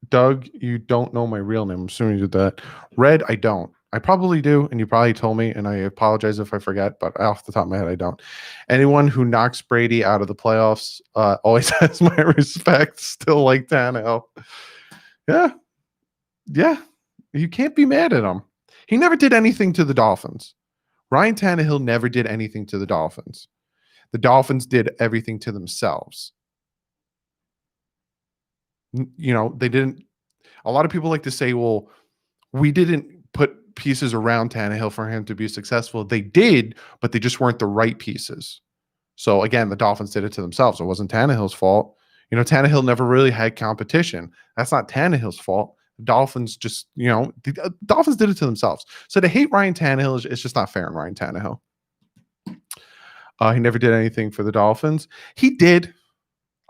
Doug, you don't know my real name. I'm assuming you did that. Red, I don't. I probably do, and you probably told me, and I apologize if I forget, but off the top of my head, I don't. Anyone who knocks Brady out of the playoffs always has my respect. Still like Tannehill. Yeah. You can't be mad at him. He never did anything to the Dolphins. Ryan Tannehill never did anything to the Dolphins. The Dolphins did everything to themselves. They didn't. A lot of people like to say, well, we didn't put pieces around Tannehill for him to be successful. They did, but they just weren't the right pieces. So again, the Dolphins did it to themselves. It wasn't Tannehill's fault. Tannehill never really had competition. That's not Tannehill's fault. The Dolphins just, the Dolphins did it to themselves. So to hate Ryan Tannehill is just not fair on Ryan Tannehill. He never did anything for the Dolphins. He did.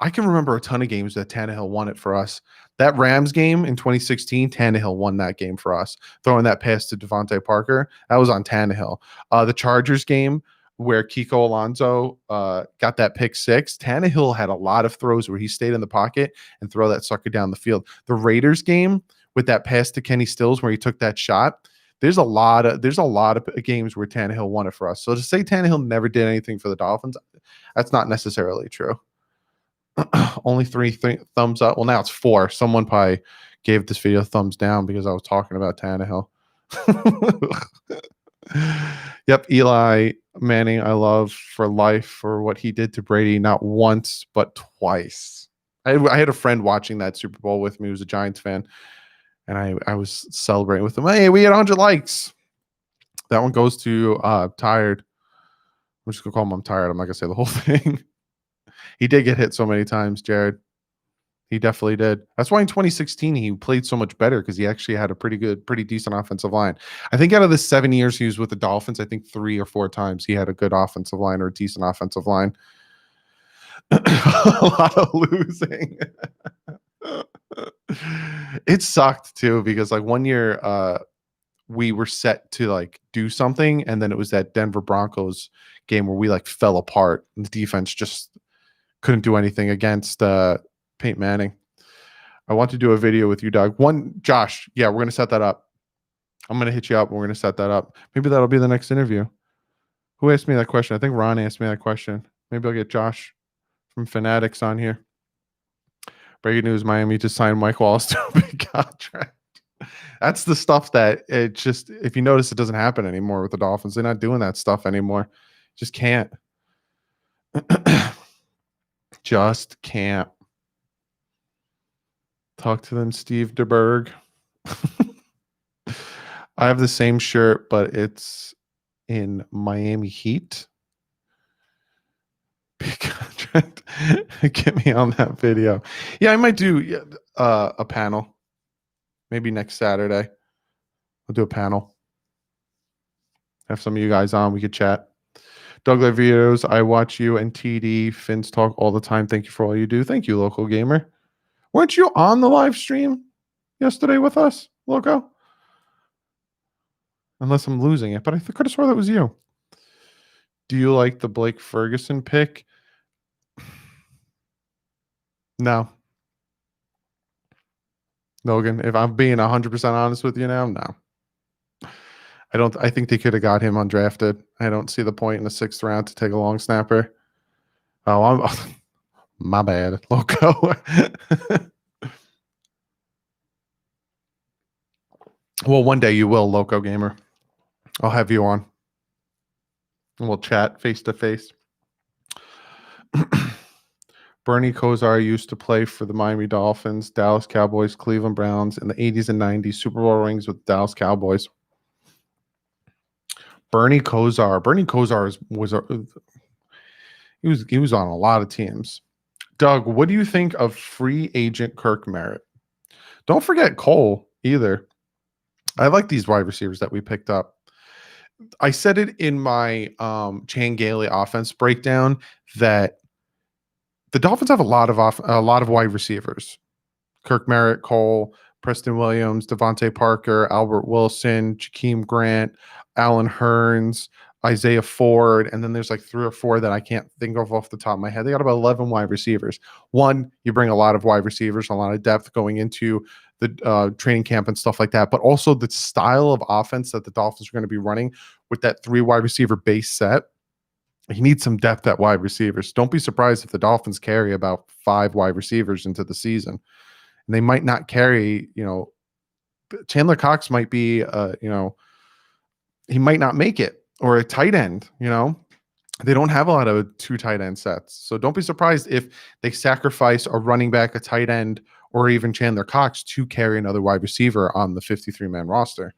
I can remember a ton of games that Tannehill won it for us. That Rams game in 2016, Tannehill won that game for us. Throwing that pass to Devontae Parker, that was on Tannehill. The Chargers game where Kiko Alonso got that pick six, Tannehill had a lot of throws where he stayed in the pocket and throw that sucker down the field. The Raiders game with that pass to Kenny Stills where he took that shot, there's a lot of games where Tannehill won it for us. So to say Tannehill never did anything for the Dolphins, that's not necessarily true. Only three thumbs up. Well, now it's 4. Someone probably gave this video thumbs down because I was talking about Tannehill. Yep, Eli Manning, I love for life for what he did to Brady, not once, but twice. I had a friend watching that Super Bowl with me who was a Giants fan, and I was celebrating with him. Hey, we had 100 likes. That one goes to Tired. I'm just going to call him I'm Tired. I'm not going to say the whole thing. He did get hit so many times, Jared. He definitely did. That's why in 2016 he played so much better because he actually had a pretty decent offensive line. I think out of the 7 years he was with the Dolphins, I think 3 or 4 times he had a good offensive line or a decent offensive line. A lot of losing. It sucked too because like one year we were set to like do something, and then it was that Denver Broncos game where we like fell apart and the defense just couldn't do anything against Peyton Manning. I want to do a video with you, Doug. Josh, yeah, we're going to set that up. I'm going to hit you up and we're going to set that up. Maybe that'll be the next interview. Who asked me that question? I think Ron asked me that question. Maybe I'll get Josh from Fanatics on here. Breaking news, Miami just signed Mike Wallace to a big contract. That's the stuff that it just, if you notice, it doesn't happen anymore with the Dolphins. They're not doing that stuff anymore. Just can't. Just can't. Talk to them, Steve DeBerg. I have the same shirt, but it's in Miami Heat. Big contract. Get me on that video. Yeah, I might do a panel. Maybe next Saturday. I'll do a panel. Have some of you guys on. We could chat. Doug videos. I watch you and TD Fins talk all the time. Thank you for all you do. Thank you, local gamer. Weren't you on the live stream yesterday with us, Loco? Unless I'm losing it, but I could have swore that was you. Do you like the Blake Ferguson pick? No. Logan, if I'm being 100% honest with you now, no. I think they could have got him undrafted. I don't see the point in the 6th round to take a long snapper. Oh, my bad, Loco. Well, one day you will, Loco Gamer. I'll have you on. And we'll chat face to face. Bernie Kosar used to play for the Miami Dolphins, Dallas Cowboys, Cleveland Browns in the 80s and 90s, Super Bowl rings with Dallas Cowboys. Bernie Kosar he was on a lot of teams. Doug, what do you think of free agent Kirk Merritt? Don't forget Cole either. I like these wide receivers that we picked up. I said it in my Chan Gailey offense breakdown that the Dolphins have a lot of wide receivers. Kirk Merritt, Cole, Preston Williams, Devontae Parker, Albert Wilson, Jakeem Grant, Alan Hearns, Isaiah Ford, and then there's like 3 or 4 that I can't think of off the top of my head. They got about 11 wide receivers. One, you bring a lot of wide receivers, a lot of depth going into the training camp and stuff like that, but also the style of offense that the Dolphins are going to be running with that 3 wide receiver base set. You need some depth at wide receivers. Don't be surprised if the Dolphins carry about 5 wide receivers into the season. And they might not carry, Chandler Cox might be, he might not make it, or a tight end, They don't have a lot of 2 tight end sets. So don't be surprised if they sacrifice a running back, a tight end, or even Chandler Cox to carry another wide receiver on the 53-man roster.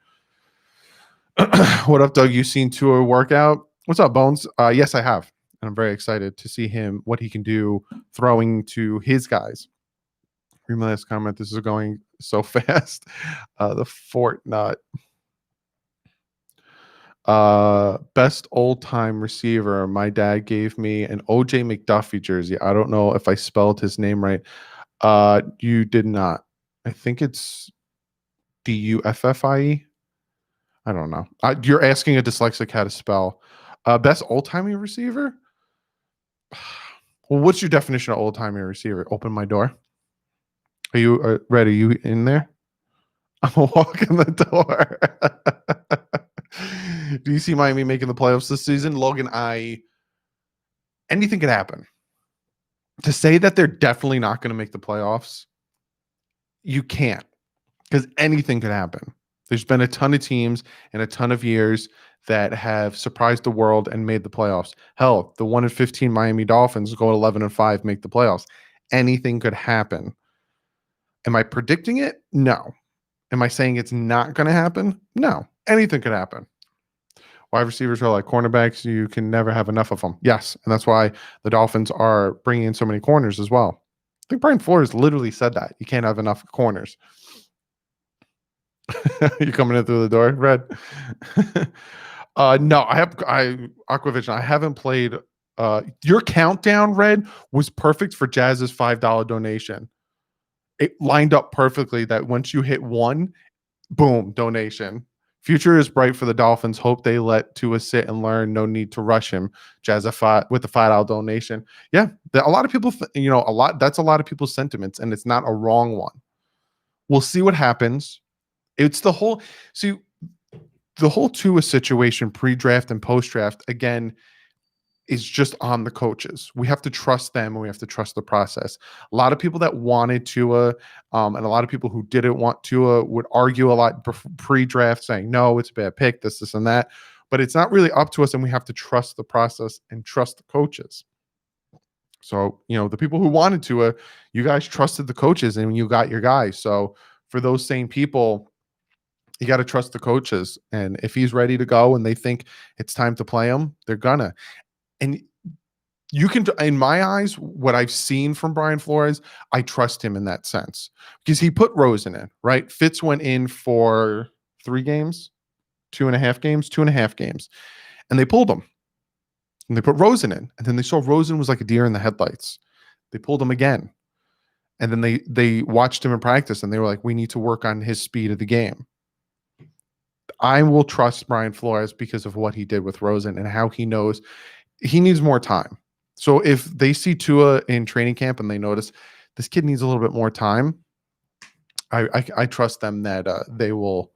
What up, Doug? You seen Tua workout? What's up, Bones? Yes, I have. And I'm very excited to see him, what he can do throwing to his guys. Read my last comment. This is going so fast. The Fortnite. Best old time receiver. My dad gave me an OJ McDuffie jersey. I don't know if I spelled his name right. You did not. I think it's DUFFIE. I don't know. You're asking a dyslexic how to spell. Best old timey receiver? Well, what's your definition of old timey receiver? Open my door. Are you ready? Are you in there? I'm walking the door. Do you see Miami making the playoffs this season? Logan, anything could happen. To say that they're definitely not going to make the playoffs, you can't, because anything could happen. There's been a ton of teams in a ton of years that have surprised the world and made the playoffs. Hell, the 1-15 Miami Dolphins go 11-5, make the playoffs. Anything could happen. Am I predicting it? No. Am I saying it's not going to happen? No. Anything could happen. Wide receivers are like cornerbacks. You can never have enough of them. Yes. And that's why the Dolphins are bringing in so many corners as well. I think Brian Flores literally said that. You can't have enough corners. You coming in through the door, Red? No, Aquavision. I haven't played. Your countdown, Red, was perfect for Jazz's $5 donation. It lined up perfectly that once you hit one, boom, donation. Future is bright for the Dolphins. Hope they let Tua sit and learn. No need to rush him. Jazz with the $5 donation. Yeah, a lot of people, that's a lot of people's sentiments, and it's not a wrong one. We'll see what happens. It's the whole Tua situation, pre-draft and post-draft, again, is just on the coaches. We have to trust them, and we have to trust the process. A lot of people that wanted Tua, and a lot of people who didn't want Tua would argue a lot pre-draft, saying, no, it's a bad pick, this, and that. But it's not really up to us, and we have to trust the process and trust the coaches. So, the people who wanted Tua, you guys trusted the coaches, and you got your guys. So for those same people, you got to trust the coaches. And if he's ready to go and they think it's time to play him, they're gonna. And you can, in my eyes, what I've seen from Brian Flores, I trust him in that sense because he put Rosen in, right? Fitz went in for 3 games, 2.5 games, and they pulled him. And they put Rosen in, and then they saw Rosen was like a deer in the headlights. They pulled him again. And then they watched him in practice, and they were like, we need to work on his speed of the game. I will trust Brian Flores because of what he did with Rosen and how he knows he needs more time. So if they see Tua in training camp and they notice this kid needs a little bit more time, I trust them that they'll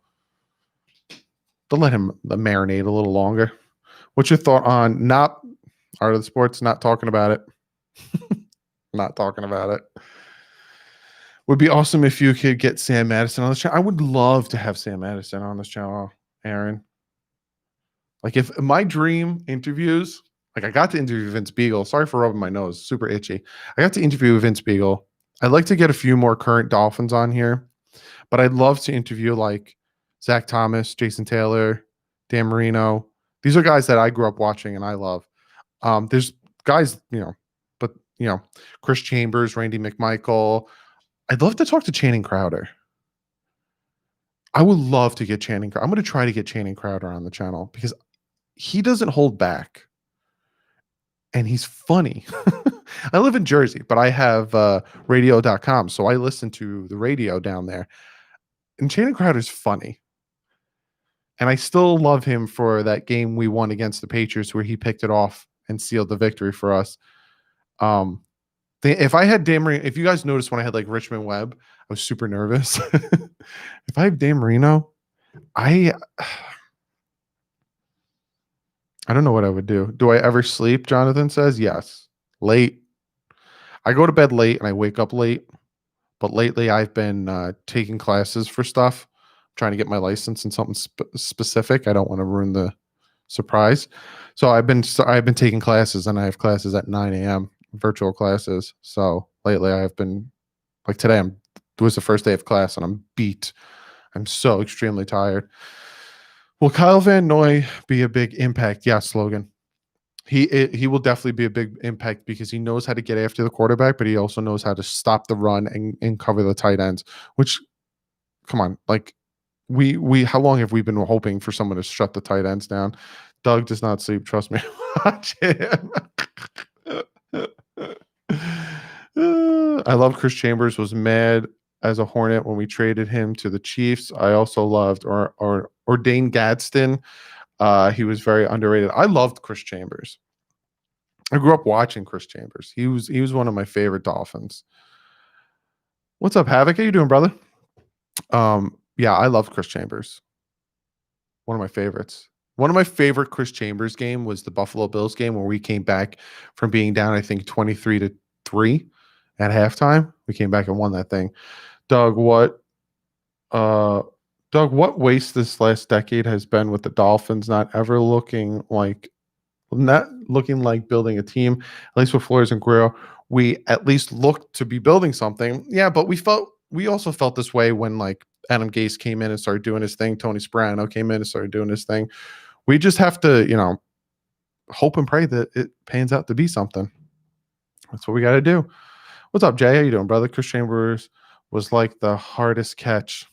let him marinate a little longer. What's your thought on not Art of the Sports? Not talking about it. Not talking about it. Would be awesome if you could get Sam Madison on this channel. I would love to have Sam Madison on this channel, Aaron. Like if my dream interviews, like I got to interview Vince Beagle. Sorry for rubbing my nose, super itchy. I got to interview Vince Beagle. I'd like to get a few more current Dolphins on here, but I'd love to interview like Zach Thomas, Jason Taylor, Dan Marino. These are guys that I grew up watching and I love. There's guys, Chris Chambers, Randy McMichael. I'd love to talk to Channing Crowder. I would love to get Channing. I'm going to try to get Channing Crowder on the channel because he doesn't hold back. And he's funny. I live in Jersey, but I have radio.com. So I listen to the radio down there. And Channing Crowder's funny. And I still love him for that game we won against the Patriots where he picked it off and sealed the victory for us. If I had Dan Marino, if you guys noticed when I had like Richmond Webb, I was super nervous. If I have Dan Marino, I don't know what I would do. Do I ever sleep? Jonathan says yes. Late. I go to bed late and I wake up late. But lately I've been taking classes for stuff. I'm trying to get my license in something specific. I don't want to ruin the surprise. So I've been taking classes, and I have classes at 9 a.m. virtual classes. So lately I have been like today. It was the first day of class and I'm beat. I'm so extremely tired. Will Kyle Van Noy be a big impact? Yes, Logan. He will definitely be a big impact because he knows how to get after the quarterback, but he also knows how to stop the run and cover the tight ends. Which, come on, like we how long have we been hoping for someone to shut the tight ends down? Doug does not sleep. Trust me. Watch him. I love Chris Chambers was mad as a Hornet when we traded him to the Chiefs. I also loved or Dane Gadsden. He was very underrated. I loved Chris Chambers. I grew up watching Chris Chambers. He was one of my favorite Dolphins. What's up, Havoc? How you doing, brother? Yeah, I love Chris Chambers. One of my favorites. One of my favorite Chris Chambers game was the Buffalo Bills game where we came back from being down, I think 23-3 at halftime. We came back and won that thing. Doug, what waste this last decade has been with the Dolphins not looking like building a team, at least with Flores and Guerrero. We at least looked to be building something. Yeah, but we also felt this way when like Adam Gase came in and started doing his thing. Tony Sparano came in and started doing his thing. We just have to, hope and pray that it pans out to be something. That's what we got to do. What's up, Jay? How you doing, brother? Chris Chambers was like the hardest catch.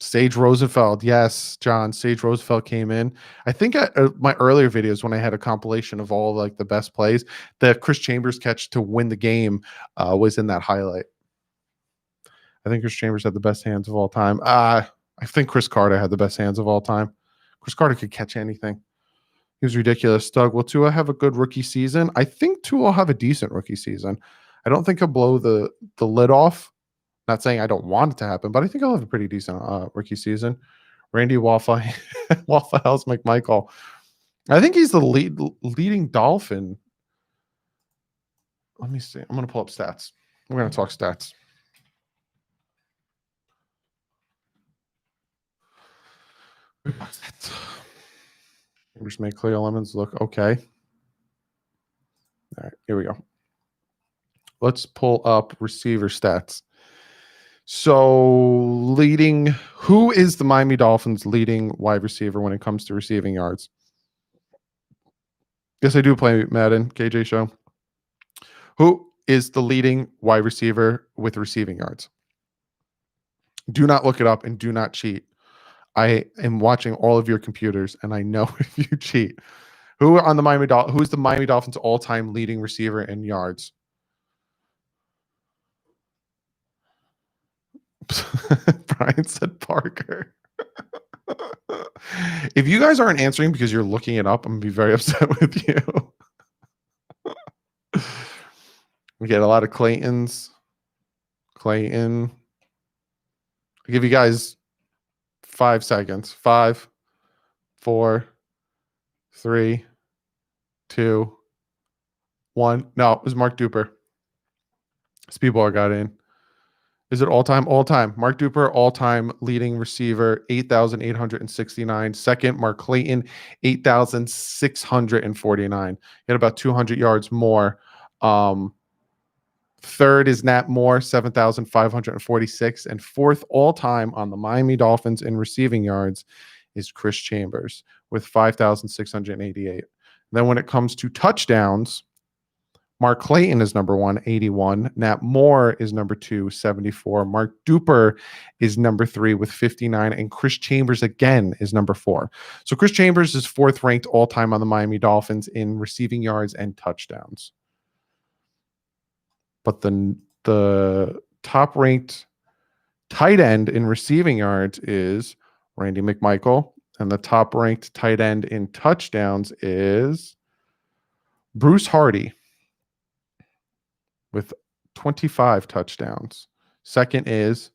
Sage Rosenfeld. Yes, John. Sage Rosenfeld came in. I think my earlier videos when I had a compilation of all like the best plays, the Chris Chambers catch to win the game was in that highlight. I think Chris Chambers had the best hands of all time. I think Chris Carter had the best hands of all time. Chris Carter could catch anything. He was ridiculous. Doug, will Tua have a good rookie season? I think Tua will have a decent rookie season. I don't think he'll blow the lid off. Not saying I don't want it to happen, but I think I'll have a pretty decent rookie season. Randy Waffle House McMichael. I think he's the leading Dolphin. Let me see. I'm going to pull up stats. We're going to talk stats. Just make Cleo Lemons look okay. All right, here we go. Let's pull up receiver stats. So who is the Miami Dolphins leading wide receiver when it comes to receiving yards? Yes, I do play Madden, KJ Show. Who is the leading wide receiver with receiving yards? Do not look it up and do not cheat. I am watching all of your computers and I know if you cheat. Who's the Miami Dolphins all-time leading receiver in yards? Brian said Parker. If you guys aren't answering because you're looking it up, I'm gonna be very upset with you. We get a lot of Claytons. Clayton. I'll give you guys 5 seconds. 5, 4, 3, 2, 1. No, it was Mark Duper. Speedballer got in. Is it all-time? All-time. Mark Duper, all-time leading receiver, 8,869. Second, Mark Clayton, 8,649. He had about 200 yards more. Third is Nat Moore, 7,546. And fourth all-time on the Miami Dolphins in receiving yards is Chris Chambers with 5,688. Then when it comes to touchdowns, Mark Clayton is number 1, 81. Nat Moore is number 2, 74. Mark Duper is number 3 with 59. And Chris Chambers again is number 4. So Chris Chambers is 4th ranked all-time on the Miami Dolphins in receiving yards and touchdowns. But the top-ranked tight end in receiving yards is Randy McMichael. And the top-ranked tight end in touchdowns is Bruce Hardy with 25 touchdowns. Second is,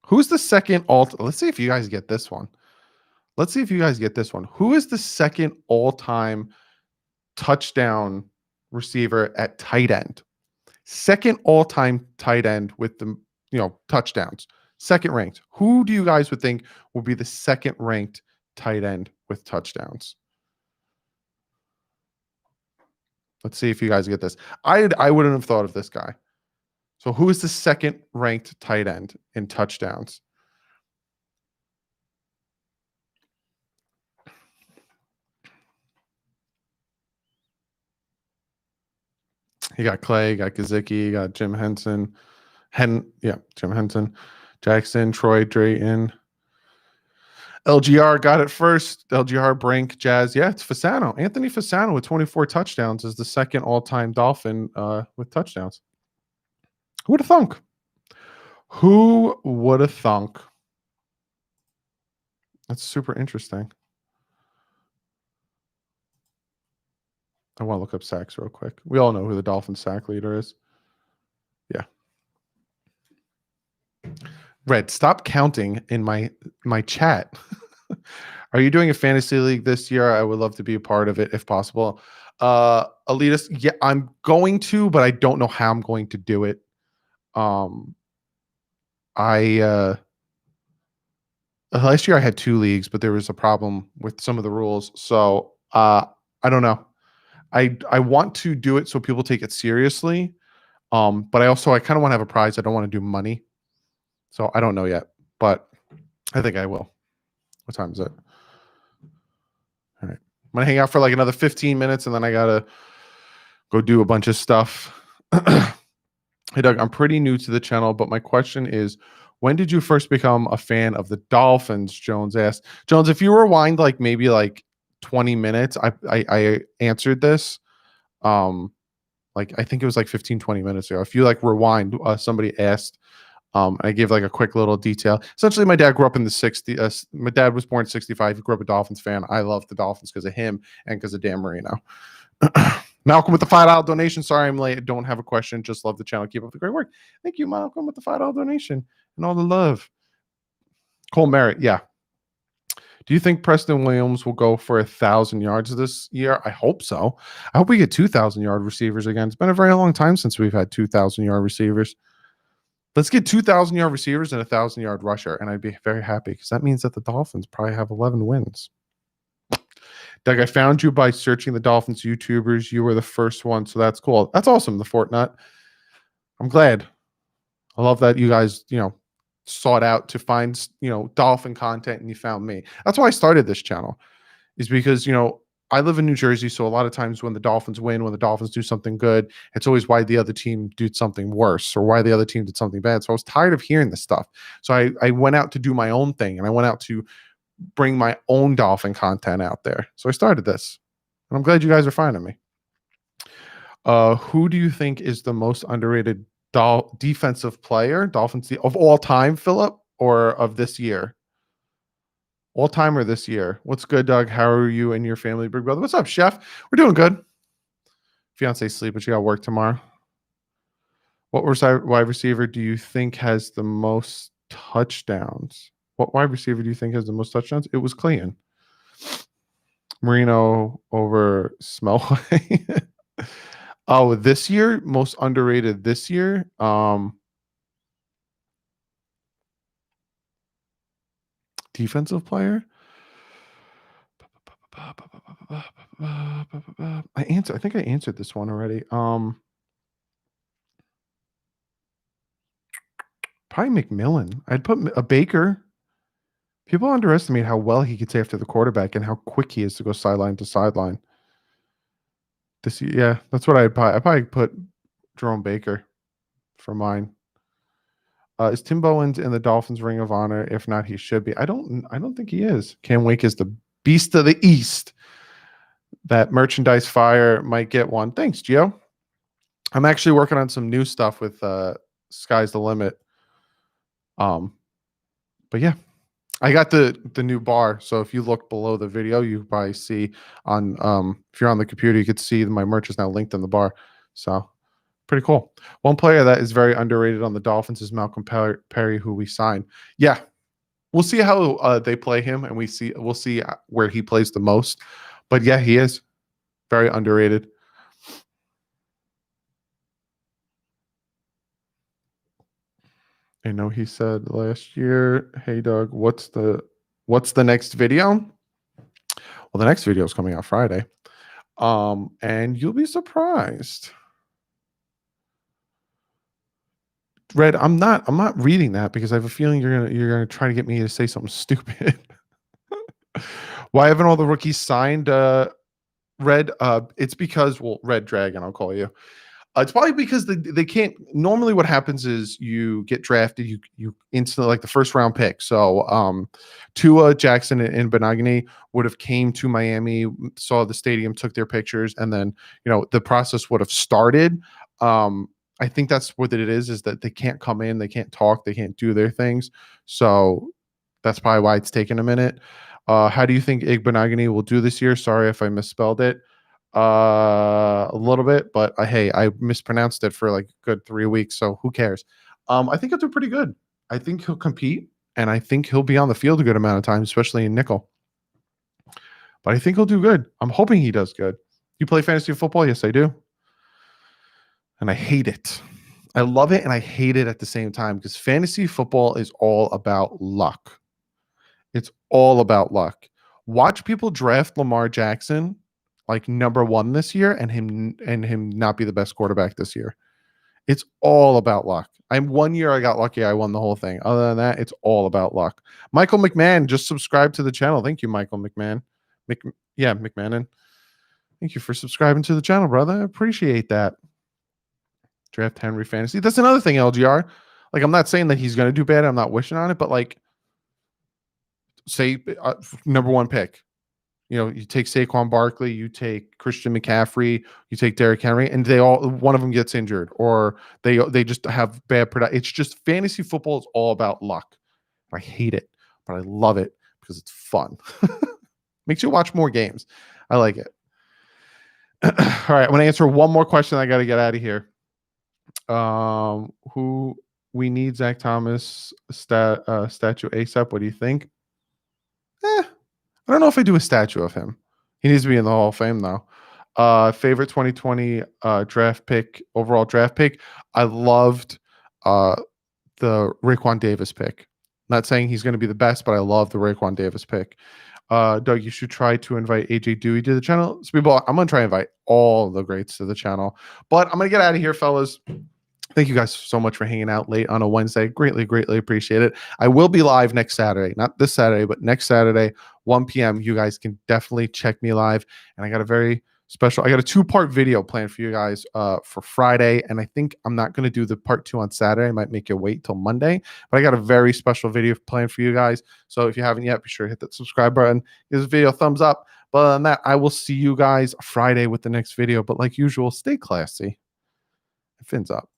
who's the second let's see if you guys get this one. Who is the second all-time touchdown receiver at tight end? Second all-time tight end with the touchdowns. Second ranked. Who do you guys would think will be the second ranked tight end with touchdowns? Let's see if you guys get this. I wouldn't have thought of this guy. So who is the second ranked tight end in touchdowns? You got Clay, you got Kazicki, you got Jim Henson. Jim Henson. Jackson, Troy Drayton. LGR got it first. LGR, Brink, Jazz. Yeah, it's Fasano. Anthony Fasano with 24 touchdowns is the second all-time Dolphin with touchdowns. Who would have thunk? Who would have thunk? That's super interesting. I want to look up sacks real quick. We all know who the Dolphins sack leader is. Yeah. Red, stop counting in my chat. Are you doing a fantasy league this year? I would love to be a part of it if possible. Elitist, yeah, I'm going to, but I don't know how I'm going to do it. Last year I had 2 leagues, but there was a problem with some of the rules. So I don't know. I want to do it so people take it seriously. But I kind of want to have a prize. I don't want to do money. So I don't know yet, but I think I will. What time is it? All right. I'm going to hang out for like another 15 minutes and then I got to go do a bunch of stuff. Hey, Doug, I'm pretty new to the channel, but my question is, when did you first become a fan of the Dolphins? Jones asked. Jones, if you rewind like maybe like 20 minutes, I answered this. Like I think it was like 15, 20 minutes ago. If you like rewind, somebody asked, I gave like a quick little detail. Essentially, my dad grew up in the 60s. My dad was born in 65. He grew up a Dolphins fan. I love the Dolphins because of him and because of Dan Marino. Malcolm with the $5 donation. Sorry I'm late. I don't have a question. Just love the channel. Keep up the great work. Thank you, Malcolm, with the $5 donation and all the love. Cole Merritt. Yeah. Do you think Preston Williams will go for 1,000 yards this year? I hope so. I hope we get 2,000-yard receivers again. It's been a very long time since we've had 2,000-yard receivers. Let's get 2,000-yard receivers and 1,000-yard rusher, and I'd be very happy because that means that the Dolphins probably have 11 wins. Doug, I found you by searching the Dolphins YouTubers. You were the first one, so that's cool. That's awesome, the Fortnite. I'm glad. I love that you guys, sought out to find, Dolphin content and you found me. That's why I started this channel, is because, I live in New Jersey, so a lot of times when the Dolphins win, when the Dolphins do something good, it's always why the other team did something worse or why the other team did something bad. So I was tired of hearing this stuff. So I went out to do my own thing, and I went out to bring my own Dolphin content out there. So I started this, and I'm glad you guys are finding me. Who do you think is the most underrated defensive player, Dolphins of all time, Philip, or of this year? All time or this year? What's good, Doug? How are you and your family, big brother? What's up, Chef? We're doing good. Fiance sleep, but you got work tomorrow. What wide receiver do you think has the most touchdowns? What wide receiver do you think has the most touchdowns? It was Clayton. Marino over Smellway. Oh, this year, most underrated this year. Defensive player. I think I answered this one already. Probably McMillan. I'd put a Baker. People underestimate how well he could say after the quarterback and how quick he is to go sideline to sideline. Yeah, that's what I'd probably put Jerome Baker for mine. Is Tim Bowens in the Dolphins Ring of Honor? If not, he should be. I don't think he is. Cam Wake is the beast of the East. That merchandise fire might get one. Thanks, Gio. I'm actually working on some new stuff with Sky's the Limit. But yeah, I got the new bar. So if you look below the video, you probably see on if you're on the computer, you could see my merch is now linked in the bar. So pretty cool. One player that is very underrated on the Dolphins is Malcolm Perry, who we signed. Yeah, we'll see how they play him, and we'll see where he plays the most. But yeah, he is very underrated. I know he said last year, "Hey Doug, what's the next video?" Well, the next video is coming out Friday, and you'll be surprised. Red, I'm not reading that because I have a feeling you're gonna try to get me to say something stupid. Why haven't all the rookies signed? Red, it's because, well, Red Dragon, I'll call you. It's probably because they can't. Normally, what happens is you get drafted, you instantly like the first round pick. So, Tua, Jackson, and Benogany would have came to Miami, saw the stadium, took their pictures, and then the process would have started. I think that's what it is that they can't come in, they can't talk, they can't do their things. So that's probably why it's taken a minute. How do you think Igbenogany will do this year? Sorry if I misspelled it a little bit, but hey, I mispronounced it for like a good 3 weeks, so who cares? I think he'll do pretty good. I think he'll compete, and I think he'll be on the field a good amount of time, especially in nickel. But I think he'll do good. I'm hoping he does good. You play fantasy football? Yes, I do. And I hate it. I love it and I hate it at the same time because fantasy football is all about luck. It's all about luck. Watch people draft Lamar Jackson like number 1 this year and him not be the best quarterback this year. It's all about luck. 1 year I got lucky. I won the whole thing. Other than that, it's all about luck. Michael McMahon just subscribed to the channel. Thank you, Michael McMahon. McMahon. Thank you for subscribing to the channel, brother. I appreciate that. Draft Henry fantasy. That's another thing, LGR. Like, I'm not saying that he's going to do bad. I'm not wishing on it, but like, say number 1 pick. You take Saquon Barkley, you take Christian McCaffrey, you take Derrick Henry, and one of them gets injured, or they just have bad production. It's just fantasy football is all about luck. I hate it, but I love it because it's fun. Makes you watch more games. I like it. All right, I'm going to answer one more question. I got to get out of here. Who we need Zach Thomas statue ASAP? What do you think? I don't know if I do a statue of him. He needs to be in the Hall of Fame though. Favorite 2020 overall draft pick. I loved the Raekwon Davis pick. Not saying he's going to be the best, but I love the Raekwon Davis pick. Doug, you should try to invite AJ Dewey to the channel. Speedball, I'm going to try to invite all the greats to the channel. But I'm going to get out of here, fellas. Thank you guys so much for hanging out late on a Wednesday. Greatly, greatly appreciate it. I will be live next Saturday. Not this Saturday, but next Saturday, 1 p.m. You guys can definitely check me live. And I got a 2-part video planned for you guys for Friday. And I think I'm not going to do the part 2 on Saturday. I might make you wait till Monday. But I got a very special video planned for you guys. So if you haven't yet, be sure to hit that subscribe button. Give this video a thumbs up. But other than that, I will see you guys Friday with the next video. But like usual, stay classy. Fins up.